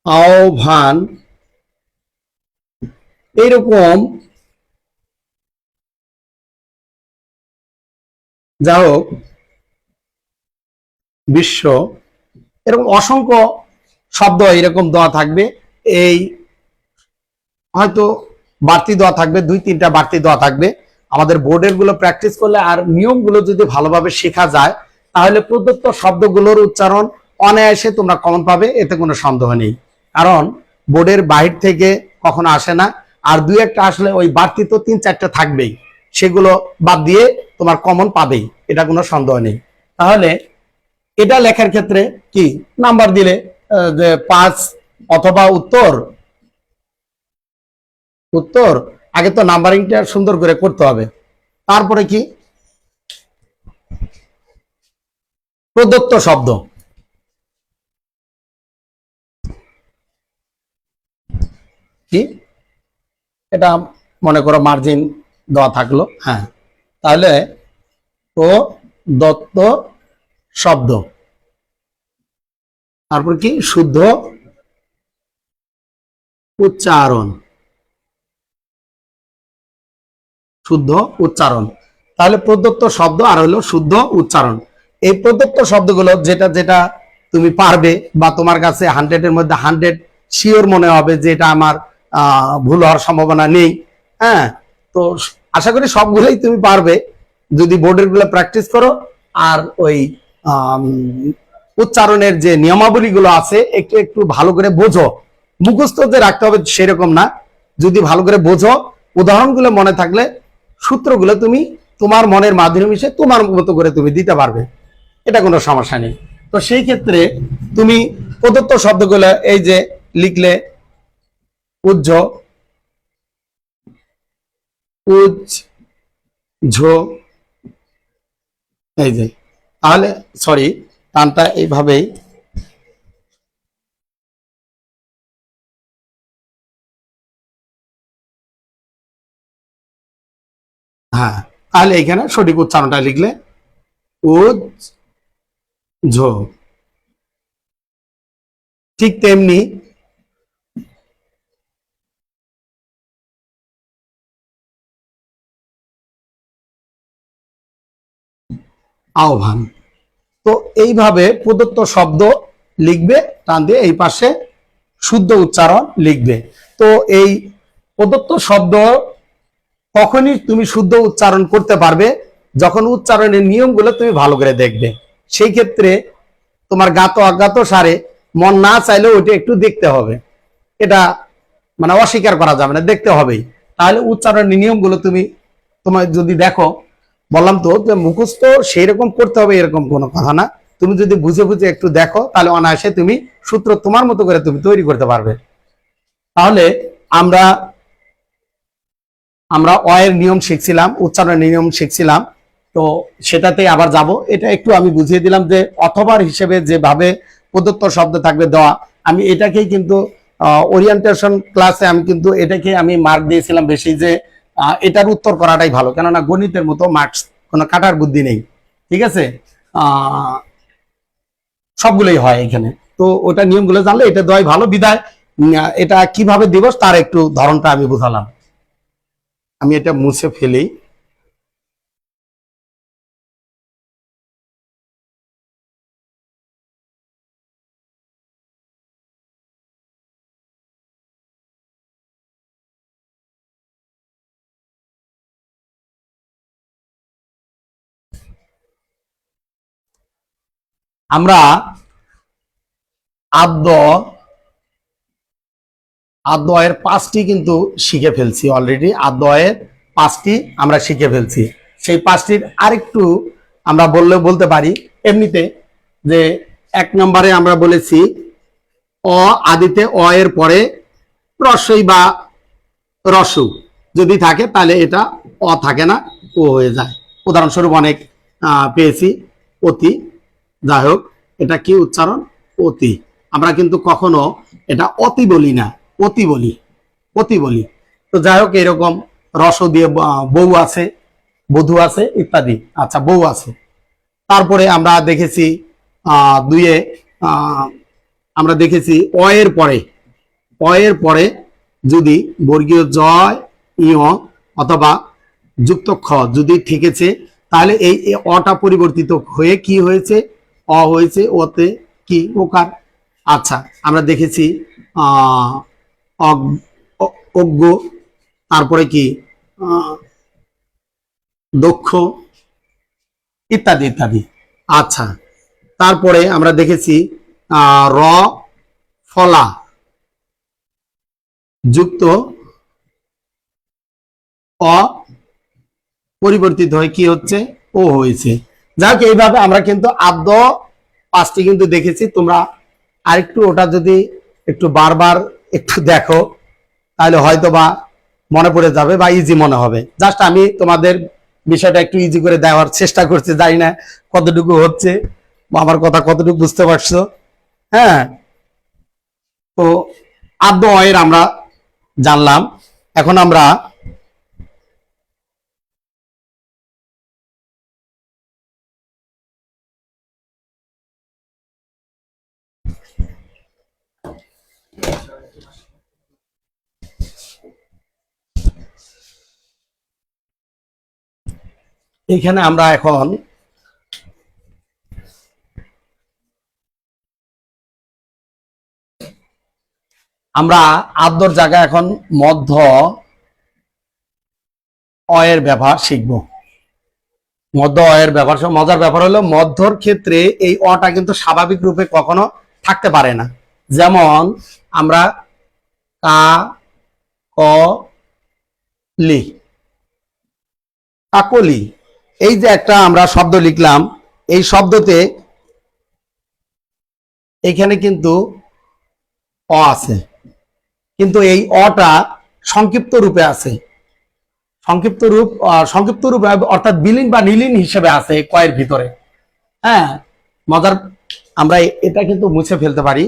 আহ্বান, এইরকম। যা হোক, বিশ্ব, এরকম অসংখ্য শব্দ এরকম দেওয়া থাকবে। এই হয়তো বাড়তি দেওয়া থাকবে, 2-3টা বাড়তি দেওয়া থাকবে। আমাদের বোর্ডের গুলো প্র্যাকটিস করলে আর নিয়মগুলো যদি ভালোভাবে শেখা যায়, তাহলে প্রদত্ত শব্দগুলোর উচ্চারণ অনায়াসে তোমরা কমন পাবে, এতে কোনো সন্দেহ নেই। কারণ বোর্ডের বাহির থেকে কখনো আসে না, আর 2-1টা আসলে ওই বাড়তি তো 3-4টা থাকবেই, সেগুলো বাদ দিয়ে তোমার কমন পাবেই, এটা কোনো সন্দেহ নেই। তাহলে এটা লেখার ক্ষেত্রে কি নাম্বার দিলে যে 5 অথবা উত্তর উত্তর আগে তো নাম্বারিংটা সুন্দর করে করতে হবে। তারপরে কি প্রদত্ত শব্দ, কি এটা মনে করো মার্জিন দেওয়া থাকলো, হ্যাঁ, তাহলে প্রদত্ত শব্দ, তারপর কি শুদ্ধ উচ্চারণ, শুদ্ধ উচ্চারণ। তাহলে প্রদত্ত শব্দ আর হলো শুদ্ধ উচ্চারণ। এই প্রদত্ত শব্দগুলো যেটা যেটা তুমি পারবে বা তোমার কাছে 100-এর মধ্যে 100 শিওর মনে হবে যে এটা আমার ভুল হওয়ার সম্ভাবনা নেই, হ্যাঁ, তো আশা করি সবগুলোই তুমি পারবে যদি বোর্ডের গুলো প্র্যাকটিস করো। আর ওই উচ্চারণের যে নিয়মাবলীগুলো আছে একটু একটু ভালো করে বোঝো, মুখস্থ যে রাখতে হবে সেরকম না, যদি ভালো করে বোঝো, উদাহরণগুলো মনে থাকলে সূত্রগুলো তুমি তোমার মনের মাধ্যমে মিশে তোমার মতো করে তুমি দিতে পারবে, এটা কোনো সমস্যা নেই। তো সেই ক্ষেত্রে তুমি প্রদত্ত শব্দগুলো এই যে লিখলে উজ্জ, ঝো, এই যে, তাহলে সরি টানটা এইভাবেই, হ্যাঁ, তাহলে এখানে সঠিক উচ্চারণটা লিখলে উজ ঝো। ঠিক তেমনি আহ্বান। তো এইভাবে প্রদত্ত শব্দ লিখবে, টান দিয়ে এই পাশে শুদ্ধ উচ্চারণ লিখবে। তো এই প্রদত্ত শব্দ তখনই তুমি শুদ্ধ উচ্চারণ করতে পারবে যখন উচ্চারণের নিয়মগুলো তুমি ভালো করে দেখবে। সেই ক্ষেত্রে তোমার জ্ঞাত অজ্ঞাত সারে মন না চাইলেও ওইটা একটু দেখতে হবে, এটা মানে অস্বীকার করা যাবে না, দেখতে হবেই। তাহলে উচ্চারণের নিয়মগুলো তুমি তোমার যদি দেখো, বললাম তো যে মুখস্থ সেই রকম করতে হবে এরকম কোনো কথা না, তুমি যদি বুঝে বুঝে একটু দেখো তাহলে অনায়াসে তুমি সূত্র তোমার মতো করে তুমি তৈরি করতে পারবে। তাহলে আমরা আমরা অয়ের নিয়ম শিখছিলাম, উচ্চারণের নিয়ম শিখছিলাম, তো সেটাতে আবার যাব। এটা একটু আমি বুঝিয়ে দিলাম যে অথবার হিসেবে যেভাবে প্রদত্ত শব্দ থাকবে দেওয়া, আমি এটাকেই কিন্তু ওরিয়েন্টেশন ক্লাসে আমি কিন্তু এটাকে আমি মার্ক দিয়েছিলাম বেশি, যে এটার উত্তর করাটাই ভালো, কেননা গণিতের মতো মার্কস কোনো কাটার বুদ্ধি নেই, ঠিক আছে, সবগুলোই হয় এখানে। তো ওটা নিয়মগুলো জানলে এটা দেওয়াই ভালো, বিদায় এটা কিভাবে দিবস তার একটু ধরনটা আমি বুঝালাম। আমি এটা মুছে ফেলি। আমরা আদ্য আদ্যয়ের 5টি কিন্তু শিখে ফেলছি অলরেডি, আদ্যয়ের 5টি আমরা শিখে ফেলছি। সেই 5টির আরেকটু আমরা বলতে পারি এমনিতে, যে 1 নম্বরে আমরা বলেছি অ আদিতে অ এর পরে রস্বই বা রস্যু যদি থাকে তাহলে এটা অ থাকে না, ও হয়ে যায়। উদাহরণস্বরূপ অনেক পেয়েছি, অতি, যাই হোক এটা কি উচ্চারণ, অতি। আমরা কিন্তু কখনো এটা অতি বলি না, অতি বলি, অতি বলি। তো যাই হোক এরকম রস দিয়ে বউ আছে, বধূ আছে ইত্যাদি, আচ্ছা বউ আছে। তারপরে আমরা দেখেছি দুইয়ে আমরা দেখেছি অ এর পরে যদি বর্গীয় জয় ইয় অথবা যুক্ত খ যদি ঠিকেছে, তাহলে এই অটা পরিবর্তিত হয়ে কি হয়েছে, অ হয়েছে, ওতে কি ওকার। আচ্ছা আমরা দেখেছি অজ্ঞ, তারপরে কি দক্ষ ইত্যাদি ইত্যাদি। আচ্ছা তারপরে আমরা দেখেছি র ফলা যুক্ত অ পরিবর্তিত হয়ে কি হচ্ছে, ও হয়েছে। যাক এইভাবে আমরা কিন্তু আদ্য 5টি কিন্তু দেখেছি, তোমরা আর একটু ওটা যদি একটু বারবার একটু দেখো তাহলে হয়তো বা মনে পড়ে যাবে বা ইজি মনে হবে। জাস্ট আমি তোমাদের বিষয়টা একটু ইজি করে দেওয়ার চেষ্টা করছি, জানি না কতটুকু হচ্ছে বা আমার কথা কতটুকু বুঝতে পারছো। হ্যাঁ, তো আদ্য অয়ের আমরা জানলাম। এখন আমরা এখানে আমরা এখন আমরা আদ্যর জায়গায় এখন মধ্য অয়ের ব্যবহার শিখব। মধ্য অয়ের ব্যবহার, মজার ব্যাপার হলো মধ্যর ক্ষেত্রে এই অটা কিন্তু স্বাভাবিক রূপে কখনো থাকতে পারে না। যেমন আমরা কা ক লি, কাকলি, এই যে একটা আমরা শব্দ লিখলাম, এই শব্দতে এখানে কিন্তু অ আছে, কিন্তু এই অটা সংক্ষিপ্ত রূপে আছে। সংক্ষিপ্ত রূপে অর্থাৎ বিলীন বা নীলিন হিসেবে আছে কয়ের ভিতরে। হ্যাঁ, মজার, আমরা এটা কিন্তু মুছে ফেলতে পারি।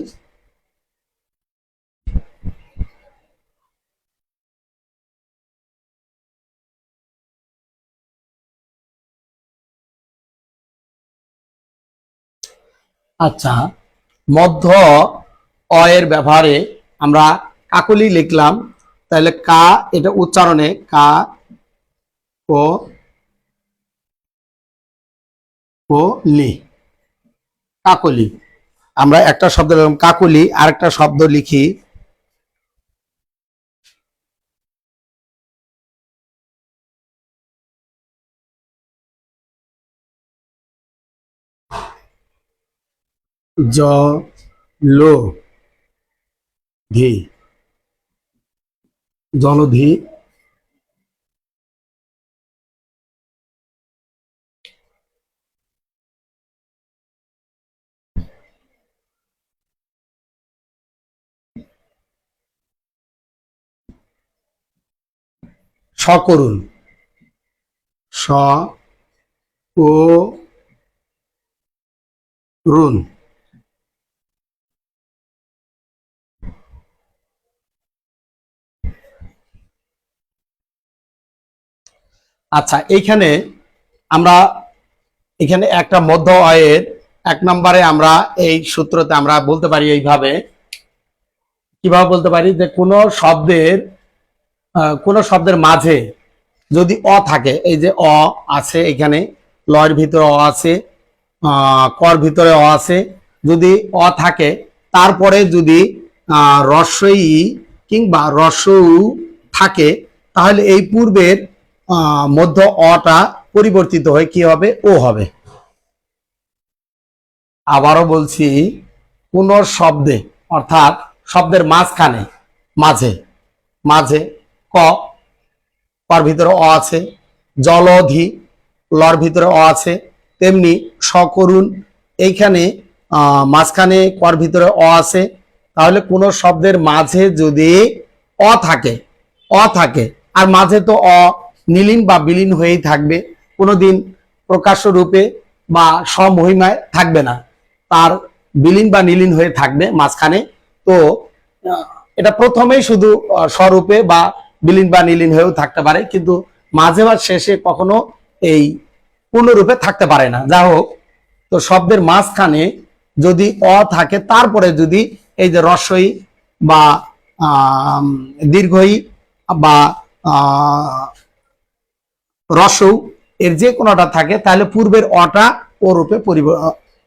আচ্ছা, মধ্য অয়ের ব্যবহারে আমরা কাকলি লিখলাম, তাহলে কা এটা উচ্চারণে কা ও ও লি, কাকলি। আমরা একটা শব্দ লিখলাম কাকলি, আরেকটা শব্দ লিখি জলধি, জলধি। সকরুণ, স ও রুন। আচ্ছা, এইখানে আমরা এখানে একটা মধ্য অয়ের এক নম্বরে আমরা এই সূত্রতে আমরা বলতে পারি এইভাবে, কিভাবে বলতে পারি যে কোন শব্দের মাঝে যদি অ থাকে, এই যে অ আছে এখানে, লয়ের ভিতরে অ আছে, কর ভিতরে অ আছে, যদি অ থাকে তারপরে যদি রস্বই কিংবা রস্যউ থাকে, তাহলে এই পূর্বের মধ্য অটা পরিবর্তিত হয়ে কি হবে, ও হবে। আবারও বলছি, কোন শব্দে অর্থাৎ শব্দের মাঝখানে, মাঝে মাঝে ক, কর ভিতরে অ আছে, জলধি, লর ভিতরে অ আছে, তেমনি সকরুণ, এইখানে মাঝখানে কর ভিতরে অ আছে। তাহলে কোন শব্দের মাঝে যদি অ থাকে আর মাঝে তো অ নীলিন বা বিলীন হয়েই থাকবে, কোনোদিন প্রকাশ্য রূপে বা সমহিমায় থাকবে না, তার বিলীন বা নীলিন হয়ে থাকবে মাঝখানে। তো এটা প্রথমেই শুধু স্বরূপে বা বিলীন বা নীলিন হয়েও থাকতে পারে, কিন্তু মাঝে বা শেষে কখনো এই পূর্ণরূপে থাকতে পারে না। যা হোক, তো শব্দের মাঝখানে যদি অ থাকে, তারপরে যদি এই যে রস্বই বা দীর্ঘই বা রস্যউ এর যে কোনোটা থাকে, তাহলে পূর্বের অটা ও রূপে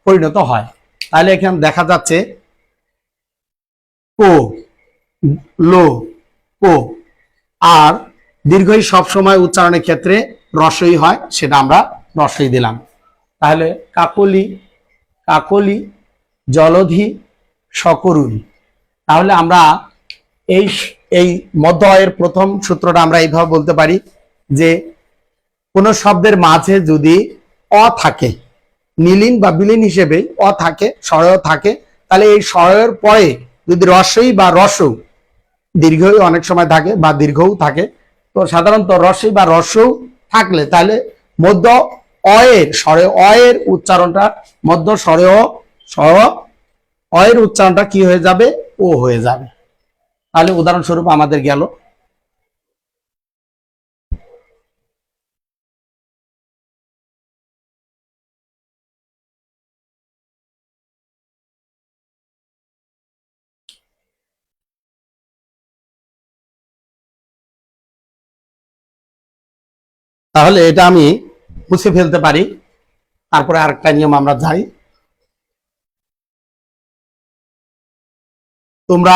পরিণত হয়। তাহলে এখানে দেখা যাচ্ছে ও, লো, ও। আর দীর্ঘই সবসময় উচ্চারণের ক্ষেত্রে রস্বই হয়, সেটা আমরা রস্বই দিলাম। তাহলে কাকলি, কাকলি, জলধি, সকরুণ। তাহলে আমরা এই এই মধ্য অয়ের প্রথম সূত্রটা আমরা এইভাবে বলতে পারি যে কোন শব্দের মাঝে যদি অ থাকে, নীলিন বা বিলীন হিসেবে অ থাকে, স্বরেও থাকে, তাহলে এই স্বরের পরে যদি রস্বই বা রস্য দীর্ঘই অনেক সময় থাকে বা দীর্ঘও থাকে, তো সাধারণত রস্বই বা রস্যও থাকলে তাহলে মধ্য অয়ের স্বরে অয়ের উচ্চারণটা মধ্য স্বরে অয়ের উচ্চারণটা কি হয়ে যাবে? ও হয়ে যাবে। তাহলে উদাহরণস্বরূপ আমাদের গেল তাহলে এটা আমি মুছে ফেলতে পারি। তারপরে আরেকটা নিয়ম আমরা যাই। তোমরা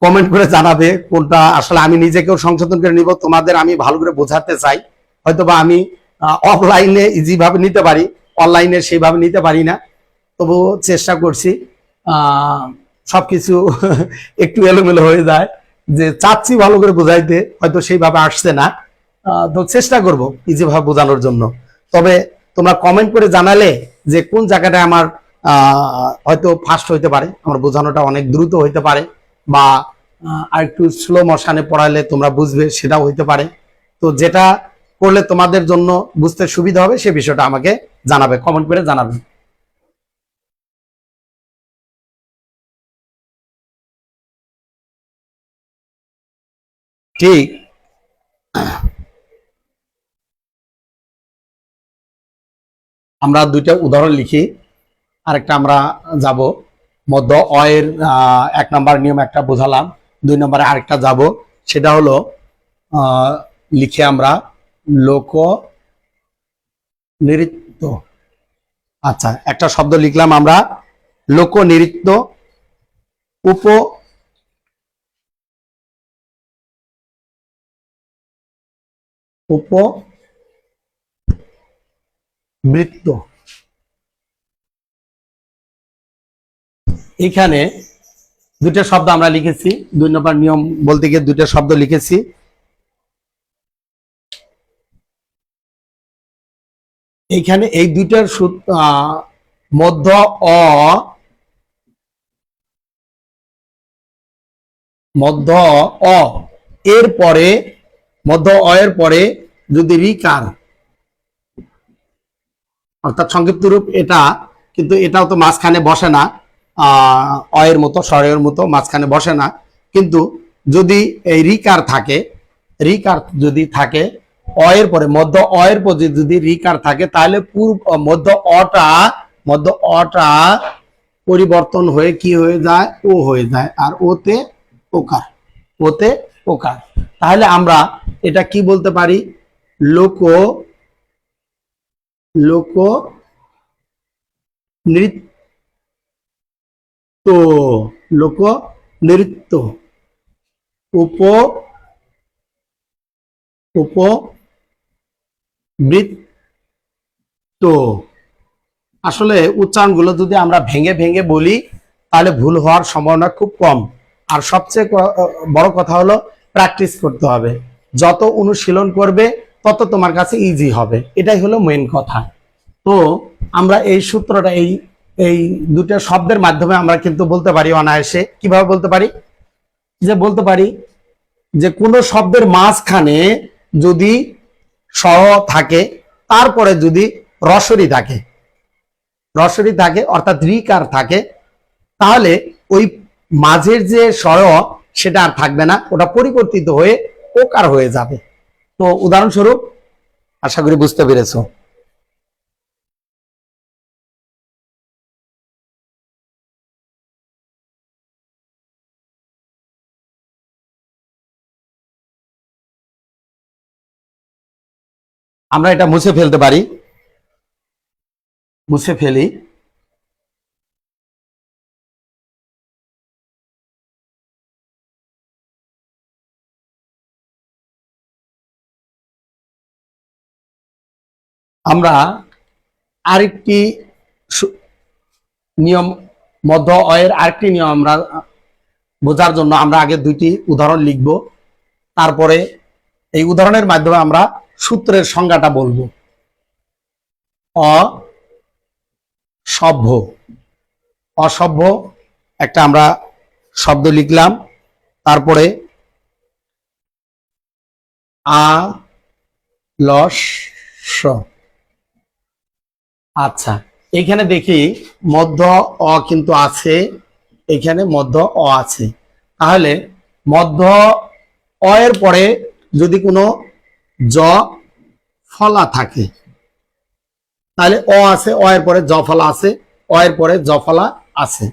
কমেন্ট করে জানাবে কোনটা আসলে আমি নিজেকেও সংশোধন করে নিব, তোমাদের আমি ভালো করে বোঝাতে চাই। হয়তোবা আমি অফলাইনে ইজি ভাবে নিতে পারি, অনলাইনে সেইভাবে নিতে পারি না, তবু চেষ্টা করছি। সবকিছু একটু এলোমেলো হয়ে যায়, যে চাচ্ছি ভালো করে বোঝাইতে, হয়তো সেইভাবে আসছে না। তো চেষ্টা করব ইজি ভাবে বোঝানোর জন্য। তবে তোমরা কমেন্ট করে জানালে যে কোন জায়গাটা আমার হয়তো ফাস্ট হইতে পারে, আমার বোঝানোটা অনেক দ্রুত হইতে পারে, বা আর একটু স্লো মোশনে পড়াইলে তোমরা বুঝবে, সেটাও হইতে পারে। তো যেটা করলে তোমাদের জন্য বুঝতে সুবিধা হবে সে বিষয়টা আমাকে জানাবে, কমেন্ট করে জানাবে। ঠিক আমরা দুইটা উদাহরণ লিখি, আরেকটা আমরা যাব। মধ্য অয়ের 1 নম্বর নিয়ম একটা বোঝালাম, 2 নম্বরে আরেকটা যাব, সেটা হলো লিখে আমরা লোক নৃত্য। আচ্ছা, একটা শব্দ লিখলাম আমরা লোক নৃত্য উপ উপবৃত্ত। এখানে দুটো শব্দ আমরা লিখেছি, 2 নম্বর নিয়ম বলতে গিয়ে দুটো শব্দ লিখেছি। এইখানে এই দুইটার মধ্য অ মধ্য অ এর পরে মধ্য অ এর পরে যদি রিকার, অর্থাৎ সংক্ষিপ্ত রূপ এটা, কিন্তু এটাও তো মাঝখানে বসে না, অয়ের মতো স্বরের মতো মাঝখানে বসে না। কিন্তু যদি এই রিকার থাকে, রিকার যদি থাকে অয়ের পরে, মধ্য অয়ের পরে যদি রিকার থাকে, তাহলে মধ্য অটা পরিবর্তন হয়ে কি হয়ে যায়? ও হয়ে যায়, আর ওতে ওকার, ওতে ওকার। তাহলে আমরা এটা কি বলতে পারি? লোক লোক নৃত্য, লোক নৃত্য উপ উপবৃত্ত। আসলে উচ্চারণগুলো যদি আমরা ভেঙে ভেঙে বলি তাহলে ভুল হওয়ার সম্ভাবনা খুব কম। আর সবচেয়ে বড় কথা হলো প্র্যাকটিস করতে হবে। যত অনুশীলন করবে তত তোমার কাছে ইজি হবে, এটাই হলো মেন কথা। তো আমরা এই সূত্রটা এই এই দুটো শব্দের মাধ্যমে আমরা কিন্তু বলতে পারি অনায়াসে। কিভাবে বলতে পারি? যে বলতে পারি যে কোনো শব্দের মাঝখানে যদি স্বর থাকে, তারপরে যদি রসরি থাকে, রসরি থাকে অর্থাৎ রিকার থাকে, তাহলে ওই মাঝের যে স্বর সেটা আর থাকবে না, ওটা পরিবর্তিত হয়ে ওকার হয়ে যাবে। তো উদাহরণস্বরূপ আশা করি বুঝতে পেরেছো। আমরা এটা মুছে ফেলতে পারি, মুছে ফেলি। আমরা আরেকটি নিয়ম, মধ্য অয়ের আরেকটি নিয়ম আমরা বোঝার জন্য আমরা আগে দুইটি উদাহরণ লিখব, তারপরে এই উদাহরণের মাধ্যমে আমরা সূত্রের সংজ্ঞাটা বলবো। অসভ্য, অসভ্য একটা আমরা শব্দ লিখলাম, তারপরে আ লস স। আচ্ছা, এখানে দেখি মধ্য অ কিন্তু আছে, এখানে মধ্য অ আছে। তাহলে মধ্য অ এর পরে যদি কোনো জ ফলা থাকে, তাহলে অ আছে, অ এর পরে জ ফলা আছে, অ এর পরে জ ফলা আছে।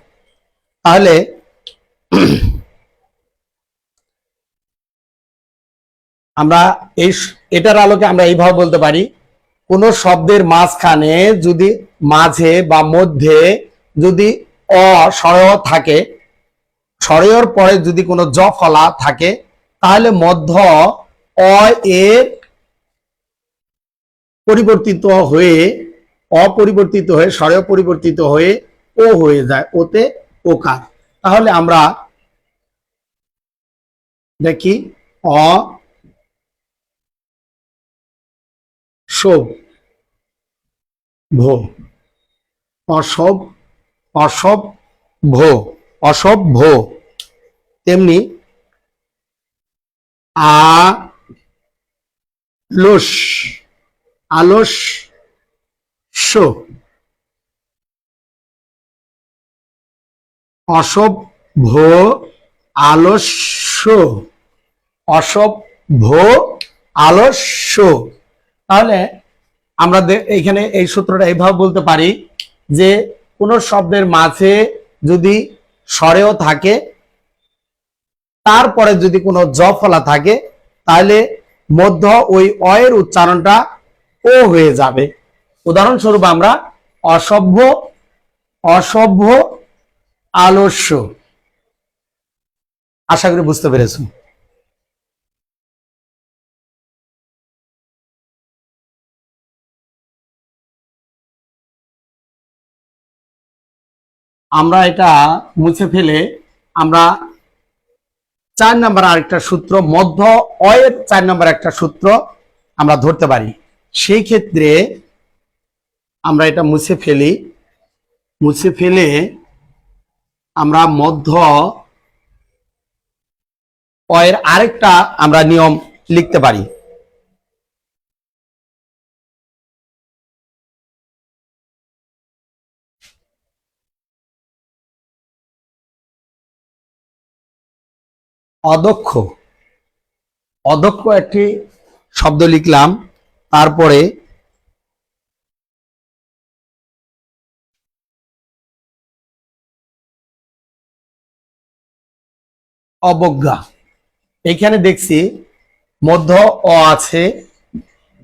তাহলে আমরা এটার আলোকে আমরা এইভাবে বলতে পারি, কোন শব্দের মাঝখানে যদি, মাঝে বা মধ্যে যদি অ স্বরেয় থাকে, স্বরেয়র পরে যদি কোনো জ ফলা থাকে, তাহলে মধ্য অ এর পরিবর্তিত হয়ে, অপরিবর্তিত হয়ে, স্বরেয় পরিবর্তিত হয়ে ও হয়ে যায়, ওতে ওকার। তাহলে আমরা দেখি অ সভ্য, অসভ্য, অসভ্য, অসভ্য। তেমনি আলস, আলস্য, অসভ্য, আলস্য, অসভ্য, আলস্য। তাহলে আমরা এখানে এই সূত্রটা এইভাবে বলতে পারি যে কোন শব্দের মাঝে যদি স্বরেও থাকে, তারপরে যদি কোনো জ ফলা থাকে, তাহলে মধ্য ওই অ এর উচ্চারণটা ও হয়ে যাবে। উদাহরণস্বরূপ আমরা অসভ্য, অসভ্য, আলস্য। আশা করি বুঝতে পেরেছো। আমরা এটা মুছে ফেলে আমরা 4 নাম্বার আরেকটা সূত্র, মধ্য অ এর 4 নাম্বার একটা সূত্র আমরা ধরতে পারি। সেই ক্ষেত্রে আমরা এটা মুছে ফেলি, মুছে ফেলে আমরা মধ্য অ এর আরেকটা আমরা নিয়ম লিখতে পারি। অদক্ষ, অদক্ষ একটি শব্দ লিখলাম, তারপরে অবজ্ঞা। এখানে দেখছি মধ্য অ আছে,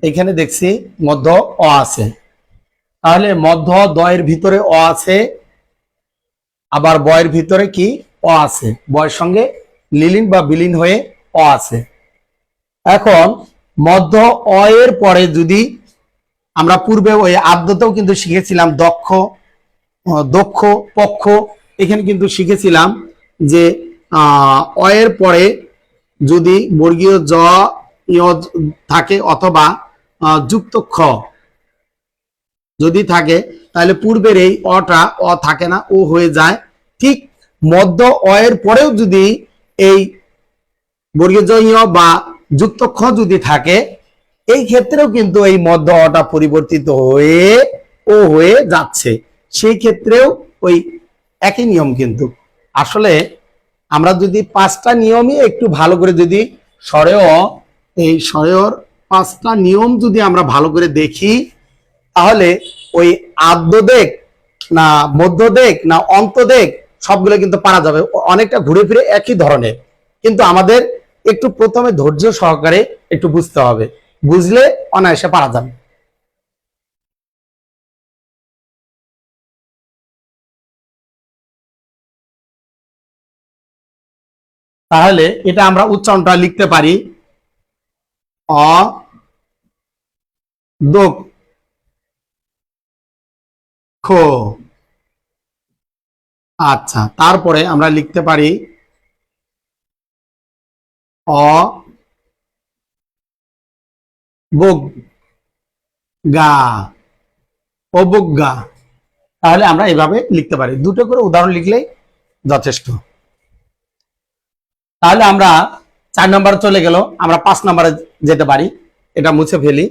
এখানে দেখছি মধ্য অ আছে। তাহলে মধ্য দয়ের ভিতরে অ আছে, আবার বয়ের ভিতরে কি অ আছে, বয়ের সঙ্গে লিলিন বা বিলীন হয়ে অ আছে। এখন মধ্য অ এর পরে যদি আমরা পূর্বে ওই আদ্যতেও কিন্তু শিখেছিলাম দক্ষ, দক্ষ, পক্ষ, এখানে কিন্তু শিখেছিলাম যে অ এর পরে যদি বর্গীয় জ ইয় থাকে অথবা যুক্ত খ যদি থাকে, তাহলে পূর্বের এই অটা অ থাকে না, ও হয়ে যায়। ঠিক মধ্য অ এর পরেও যদি এই বর্গীয় জ ইয় বা যুক্ত খ যদি থাকে, এই ক্ষেত্রেও কিন্তু এই মধ্য অটা পরিবর্তিত হয়ে ও হয়ে যাচ্ছে। সেই ক্ষেত্রেও ওই একই নিয়ম। কিন্তু আসলে আমরা যদি 5টা নিয়মই একটু ভালো করে যদি স্বরেয়, এই স্বরেয়র 5টা নিয়ম যদি আমরা ভালো করে দেখি, তাহলে ওই আদ্যদেক না মধ্যদেক না অন্তদেক সবগুলো কিন্তু পারা যাবে, অনেকটা ঘুরে ফিরে একই ধরনের। কিন্তু আমাদের একটু প্রথমে ধৈর্য সহকারে একটু বুঝতে হবে, বুঝলে অনায়াসে পারা যাবে। তাহলে এটা আমরা উচ্চারণটা লিখতে পারি অ দোক খ। আচ্ছা, তারপরে আমরা লিখতে পারি অ বগ গা, অবজ্ঞা। তাহলে আমরা এইভাবে লিখতে পারি, দুটো করে উদাহরণ লিখলেই যথেষ্ট। তাহলে আমরা 4 নম্বরে চলে গেল, আমরা 5 নম্বরে যেতে পারি। এটা মুছে ফেলি।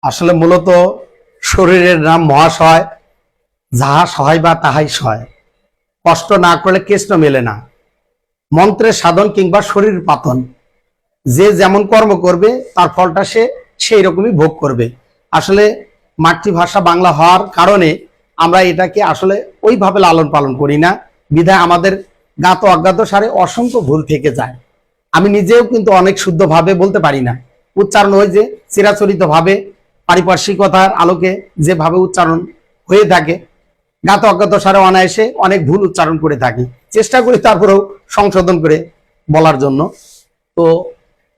আসলে মূলত শরীরের নাম মহাশয়, যাহা সহায় বা তাহাই সয়, কষ্ট না করলে কেষ্ট মেলে না, মন্ত্রের সাধন কিংবা শরীর পাতন, যে যেমন কর্ম করবে তার ফলটা সে সেই রকমই ভোগ করবে। আসলে মাতৃভাষা বাংলা হওয়ার কারণে আমরা এটাকে আসলে ওইভাবে লালন পালন করি না, বিধায় আমাদের জ্ঞাত অজ্ঞাত সারে অসংখ্য ভুল থেকে যায়। আমি নিজেও কিন্তু অনেক শুদ্ধভাবে বলতে পারি না, উচ্চারণ ওই যে চিরাচরিত ভাবে পারিপার্শ্বিকতার আলোকে যেভাবে উচ্চারণ হয়ে থাকে, জ্ঞাত অজ্ঞাত সারে অনায়াসে অনেক ভুল উচ্চারণ করে থাকি। চেষ্টা করি তারপরেও সংশোধন করে বলার জন্য। তো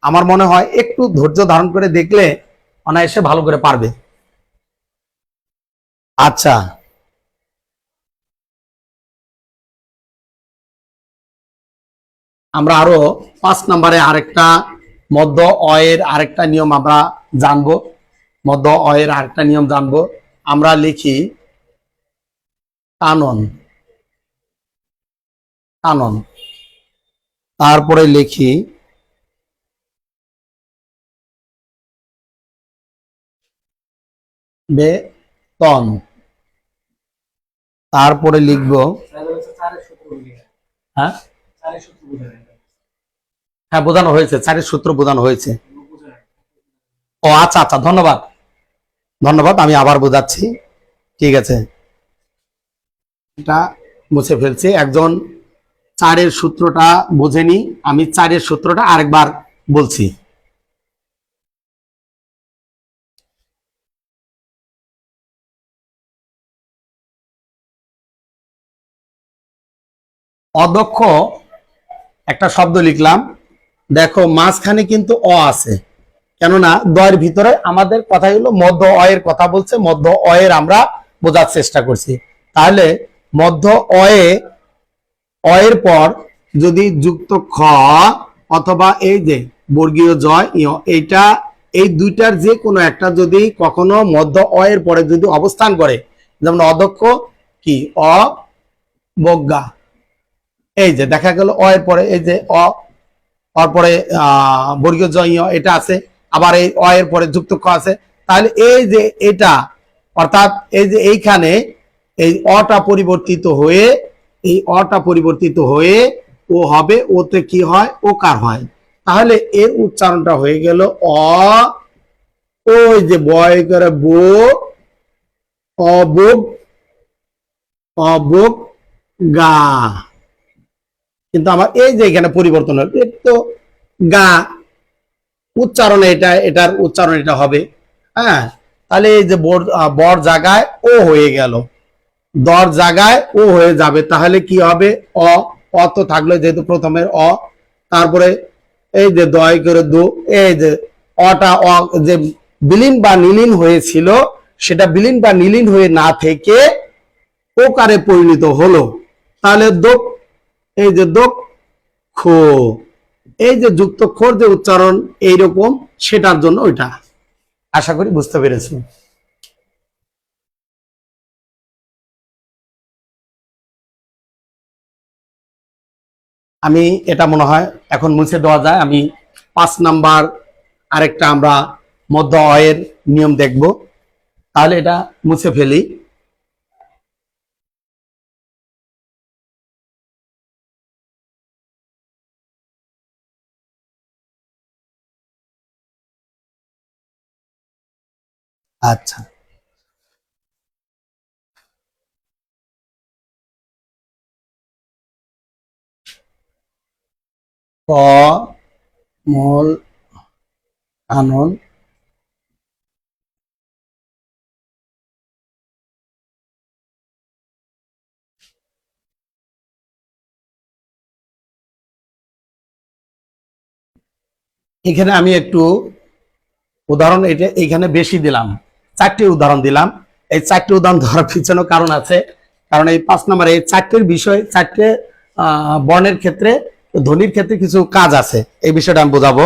আমার মনে হয় একটু ধৈর্য ধারণ করে দেখলে অনায়াসে ভালো করে পারবে। আচ্ছা, আমরা আরো 5 নম্বরে আরেকটা মধ্য অয়ের আরেকটা নিয়ম আমরা জানবো। মধ্য অয়ের আরেকটা নিয়ম জানবো। আমরা লিখি কানন, কানন, তারপরে লিখি বেতন, তারপরে লিখব, হ্যাঁ হ্যাঁ বোঝানো হয়েছে, 4 সূত্র বোঝানো হয়েছে। ও আচ্ছা আচ্ছা, ধন্যবাদ ধন্যবাদ, আমি আবার বোঝাচ্ছি। ঠিক আছে, এটা মুছে ফেলছি। একজন 4 সূত্রটা বোঝেনি, আমি 4 সূত্রটা আরেকবার বলছি। অদক্ষ একটা শব্দ লিখলাম, দেখো মাঝখানে কিন্তু অ আছে, কেননা দয়ের ভিতরে আমাদের কথা হলো মধ্য অয়ের কথা বলছে, মধ্য অয়ের আমরা বোঝার চেষ্টা করছি। তাহলে মধ্য অয়ে, অয়ের পর যদি যুক্ত খ অথবা এই যে বর্গীয় জয় এইটা, এই দুইটার যে কোনো একটা যদি কখনো মধ্য অয়ের পরে যদি অবস্থান করে, যেমন অদক্ষ কি অবজ্ঞা, এই যে দেখা গেল অয়ের পরে এই যে তারপরে বর্গীয় জয় এটা আছে, আবার এই অয়ের পরে যুক্ত ক আছে। তাহলে এই যে এটা, অর্থাৎ এই যে এইখানে এই অটা পরিবর্তিত হয়ে, এই অটা পরিবর্তিত হয়ে ও হবে, ওতে কি হয় ওকার হয়। তাহলে এর উচ্চারণটা হয়ে গেল অ, ওই যে বয় করে বো, অবগ, অবগ গা। কিন্তু আমার এই যে এখানে পরিবর্তন হল, তো গা উচ্চারণে এটা, এটার উচ্চারণ এটা হবে। হ্যাঁ, তাহলে এই যে বর জায়গায় ও হয়ে গেল, দর জায়গায় ও হয়ে যাবে। তাহলে কি হবে অ, অ তো থাকলো যেহেতু প্রথমের অ, তারপরে এই যে দয় করে দু, এই যে অটা অ যে বিলীন বা নীলীন হয়েছিল, সেটা বিলীন বা নীলীন হয়ে না থেকে ওকারে পরিণত হলো। তাহলে দোক, এই যে দোক খো, এই যে যুক্ত খোর যে উচ্চারণ এইরকম, সেটার জন্য ওইটা। আশা করি বুঝতে পেরেছি। আমি এটা মনে হয় এখন মুছে দেওয়া যায়। আমি 5 নাম্বার আরেকটা আমরা মধ্য অয়ের নিয়ম দেখব। তাহলে এটা মুছে ফেলি। আচ্ছা, ক মূল কানন, এখানে আমি একটু উদাহরণ এটা এখানে বেশি দিলাম, 4টি উদাহরণ দিলাম। এই 4টি উদাহরণ ধরার পিছনে কারণ আছে, কারণ এই 5 নম্বরে এই 4টির বিষয়, 4টে বর্ণের ক্ষেত্রে, ধ্বনির ক্ষেত্রে কিছু কাজ আছে, এই বিষয়টা আমি বোঝাবো।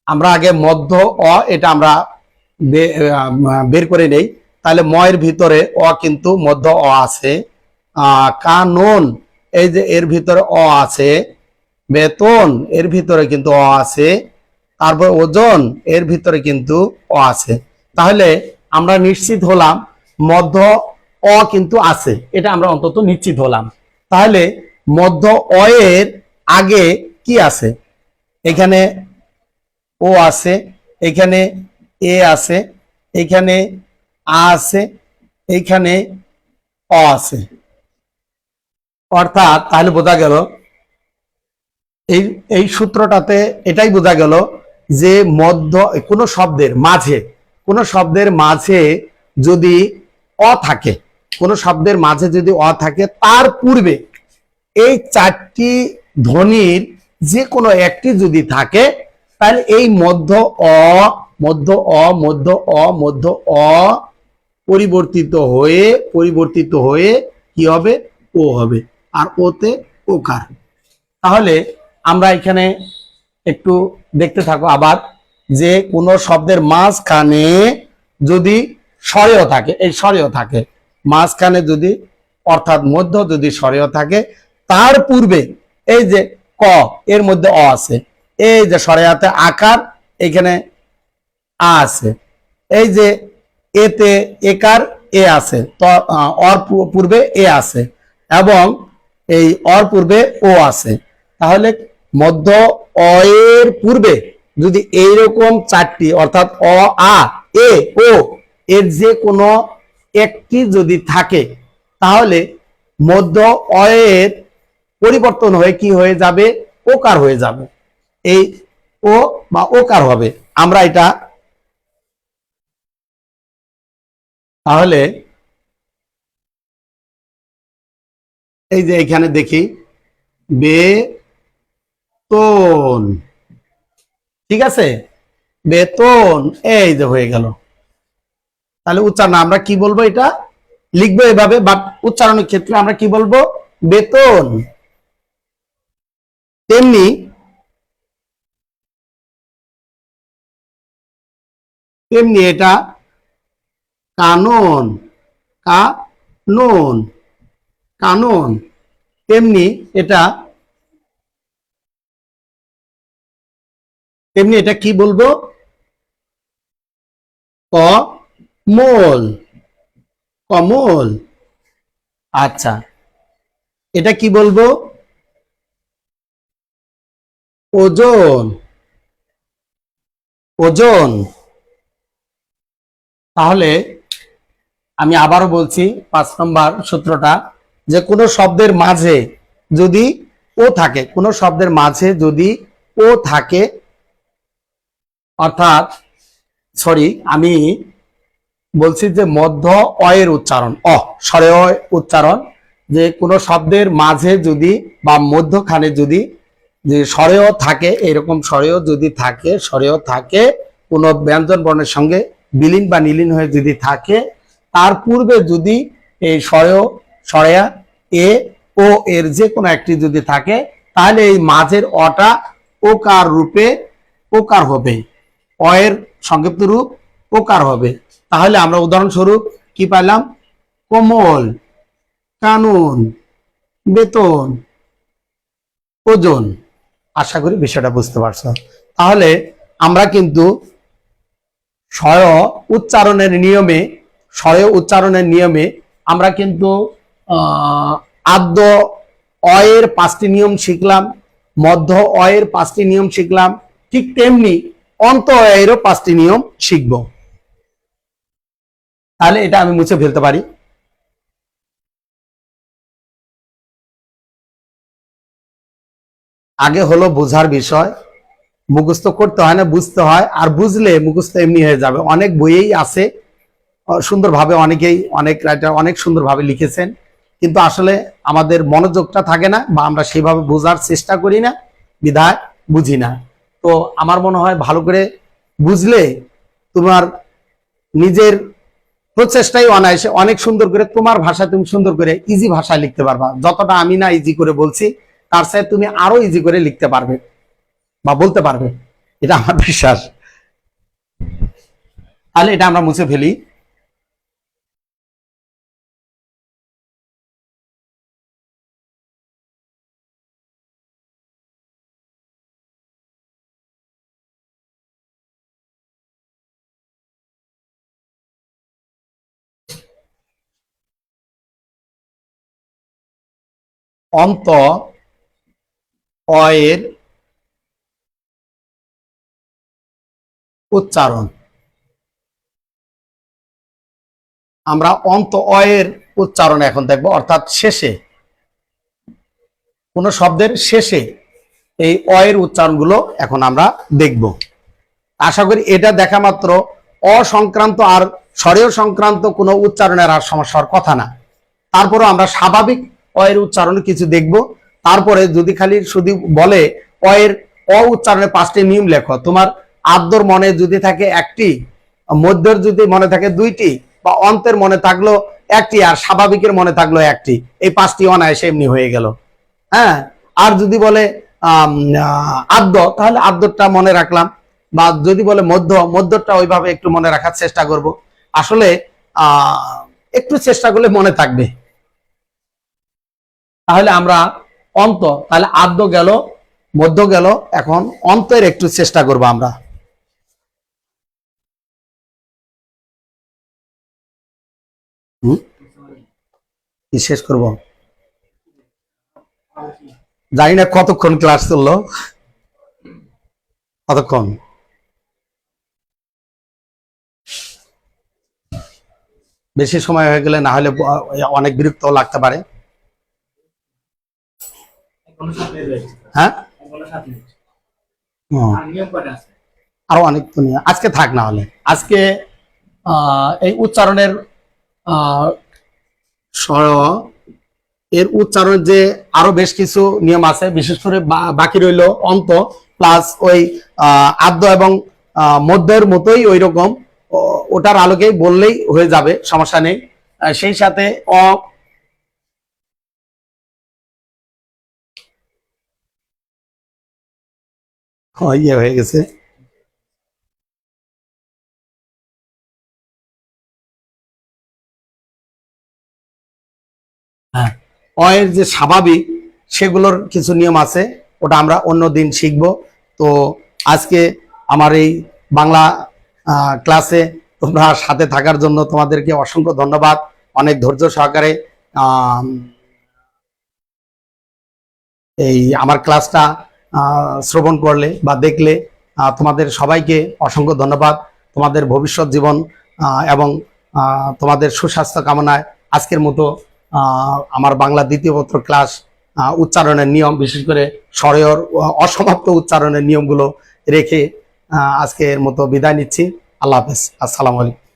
আমরা আগে মধ্য অ এটা আমরা বের করে নেই। তাহলে ময়ের ভিতরে অ কিন্তু মধ্য অ আছে। কানুন এই যে এর ভিতরে অ আছে। বেতন এর ভিতরে কিন্তু অ আছে। তারপর ওজন এর ভিতরে কিন্তু অ আছে। তাহলে আমরা নিশ্চিত হলাম মধ্য অ কিন্তু আছে, এটা আমরা অন্তত নিশ্চিত হলাম। তাহলে মধ্য অ এর আগে কি আছে? এখানে ও আছে, এখানে এ আছে, এখানে আ আছে, এখানে অ আছে। অর্থাৎ তাহলে বোঝা গেল এই এই সূত্রটাতে এটাই বোঝা গেল যে মধ্য কোনো শব্দের মাঝে, কোনো শব্দের মাঝে যদি অ থাকে, কোনো শব্দের মাঝে যদি অ থাকে, তার পূর্বে এই চারটি ধ্বনির যে কোনো একটি যদি থাকে, তাহলে এই মধ্য অ, মধ্য অ, মধ্য অ, মধ্য অ পরিবর্তিত হয়ে কি হবে? ও হবে, আর ওতে ওকার। তাহলে আমরা এখানে একটু দেখতে থাকো আবার, যে কোনো শব্দের মাঝখানে যদি স্বরেয় থাকে, এই স্বরেয় থাকে মাঝখানে যদি, অর্থাৎ মধ্য যদি স্বরেয় থাকে, তার পূর্বে এই যে ক এর মধ্যে অ আছে, এই যে স্বরেয়াতে আকার, এখানে আ আছে, এই যে এতে একার এ আছে, তো অর পূর্বে এ আছে, এবং এই অর পূর্বে ও আছে। তাহলে মধ্য অ এর পূর্বে যদি এইরকম চারটি, অর্থাৎ অ, আ, এ, ও এর যে কোনো একটি যদি থাকে, তাহলে মধ্য অ এর পরিবর্তন হয়ে কি হয়ে যাবে? ওকার হয়ে যাবে। এই ও বা ওকার হবে। আমরা এটা তাহলে এই যে এখানে দেখি বেতন, ঠিক আছে, বেতন এই যে হয়ে গেল। তাহলে উচ্চারণ আমরা কি বলবো? এটা লিখবো এভাবে, বাট উচ্চারণের ক্ষেত্রে আমরা কি বলবো? বেতন। তেমনি তেমনি এটা কানুন, কানুন, কানুন। তেমনি এটা কি বলবো? কমল, কমল। আচ্ছা, এটা কি বলবো? ওজন, ওজন। তাহলে আমি আবারও বলছি 5 নম্বর সূত্রটা, যে কোনো শব্দের মাঝে যদি ও থাকে, কোনো শব্দের মাঝে যদি ও থাকে, অর্থাৎ সরি আমি বলছি যে মধ্য অয়ের উচ্চারণ, স্বরে অ উচ্চারণ, যে কোনো শব্দের মাঝে যদি বা মধ্যখানে যদি যে স্বরেও থাকে, এরকম স্বরেও যদি থাকে, স্বরেও থাকে কোনো ব্যঞ্জন বর্ণের সঙ্গে বিলীন বা নিলীন হয়ে যদি থাকে, তার পূর্বে যদি এই স্বরেও, স্বরেয়া, এ, ও এর যে কোনো একটি যদি থাকে, তাহলে এই মাঝের অটা ওকার রূপে ওকার হবে, অয়ের সংক্ষিপ্ত রূপ ওকার হবে। তাহলে আমরা উদাহরণস্বরূপ কি পাইলাম? কোমল, কানুন, বেতন, ওজন। আশা করি বিষয়টা বুঝতে পারছো। তাহলে আমরা কিন্তু স্বর উচ্চারণের নিয়মে, স্বর উচ্চারণের নিয়মে আমরা কিন্তু আদ্য অয়ের 5টি নিয়ম শিখলাম, মধ্য অয়ের 5টি নিয়ম শিখলাম, ঠিক তেমনি অন্ত অয়েরও 5টি নিয়ম শিখব। তাহলে এটা আমি মুছে ফেলতে পারি। আগে হলো বোঝার বিষয়, মুখস্থ করতে হয় না, বুঝতে হয়, আর বুঝলে মুখস্থ এমনি হয়ে যাবে। অনেক বইয়েই আছে সুন্দরভাবে, অনেকেই অনেক রাইটার অনেক সুন্দরভাবে লিখেছেন, কিন্তু আসলে আমাদের মনোযোগটা থাকে না, বা আমরা সেভাবে বোঝার চেষ্টা করি না, বিধায় বুঝি না। তো আমার মনে হয় ভালো করে বুঝলে তোমার নিজের প্রচেষ্টাই অনায়াসে অনেক সুন্দর করে তোমার ভাষা তুমি সুন্দর করে ইজি ভাষায় লিখতে পারবা। যতটা আমি না ইজি করে বলছি তার সাথে তুমি আরো ইজি করে লিখতে পারবে বা বলতে পারবে, এটা আমার বিশ্বাস। তাহলে এটা আমরা মুছে ফেলি। অন্ত অ এর উচ্চারণ। আমরা অন্ত অ এর উচ্চারণ এখন দেখব, অর্থাৎ শেষে কোন শব্দের শেষে এই অ এর উচ্চারণগুলো এখন আমরা দেখব। আশা করি এটা দেখা মাত্র অসংক্রান্ত আর স্বরেয় সংক্রান্ত কোনো উচ্চারণের আর সমস্যার কথা না। তারপরে আমরা স্বাভাবিক অ এর উচ্চারণ কিছু দেখব। তারপরে যদি খালি শুধু বলে অ এর অ উচ্চারণে 5টি নিয়ম লেখো, তোমার আদ্যর মনে যদি থাকে একটি, মধ্যের যদি মনে থাকে 2টি, বা অন্তের মনে থাকলো একটি, আর স্বাভাবিকের মনে থাকলো একটি, এই 5টি অনায়াসে এমনি হয়ে গেল। হ্যাঁ, আর যদি বলে আদ্য, তাহলে আদ্যটা মনে রাখলাম, বা যদি বলে মধ্য, মধ্যটা ওইভাবে একটু মনে রাখার চেষ্টা করব। আসলে একটু চেষ্টা করলে মনে থাকবে। তাহলে আমরা অন্ত, তাহলে আদ্য গেল, মধ্য গেল, এখন অন্তের একটু চেষ্টা করব আমরা। কি শেষ করব জানি না, কতক্ষণ ক্লাস চললো, কতক্ষণ? বেশি সময় হয়ে গেলে না হলে অনেক বিরক্ত লাগতে পারে। হ্যাঁ, আরো অনেক তো নিয়ে আজকে থাক, না হলে আজকে এই উচ্চারণের এর উচ্চারণের যে আরো বেশ কিছু নিয়ম আছে, বিশেষ করে বাকি রইল অন্ত প্লাস ওই আদ্য এবং মধ্যের মতোই ওই রকম, ওটার আলোকেই বললেই হয়ে যাবে, সমস্যা নেই। সেই সাথে ইয়ে হয়ে গেছে। হ্যাঁ, এর যে স্বাভাবিক সেগুলোর কিছু নিয়ম আছে, ওটা আমরা অন্য দিন শিখব। তো আজকে আমার এই বাংলা ক্লাসে তোমরা সাথে থাকার জন্য তোমাদেরকে অসংখ্য ধন্যবাদ। অনেক ধৈর্য সহকারে এই আমার ক্লাসটা শ্রবণ করলে বা দেখলে, তোমাদের সবাইকে অসংখ্য ধন্যবাদ। তোমাদের ভবিষ্যৎ জীবন এবং তোমাদের সুস্বাস্থ্য কামনায় আজকের মতো আমার বাংলা দ্বিতীয় পত্র ক্লাস উচ্চারণের নিয়ম, বিশেষ করে স্বরের অসমাপ্ত উচ্চারণের নিয়মগুলো রেখে আজকের মতো বিদায় নিচ্ছি। আল্লাহ হাফেজ, আসসালামু আলাইকুম।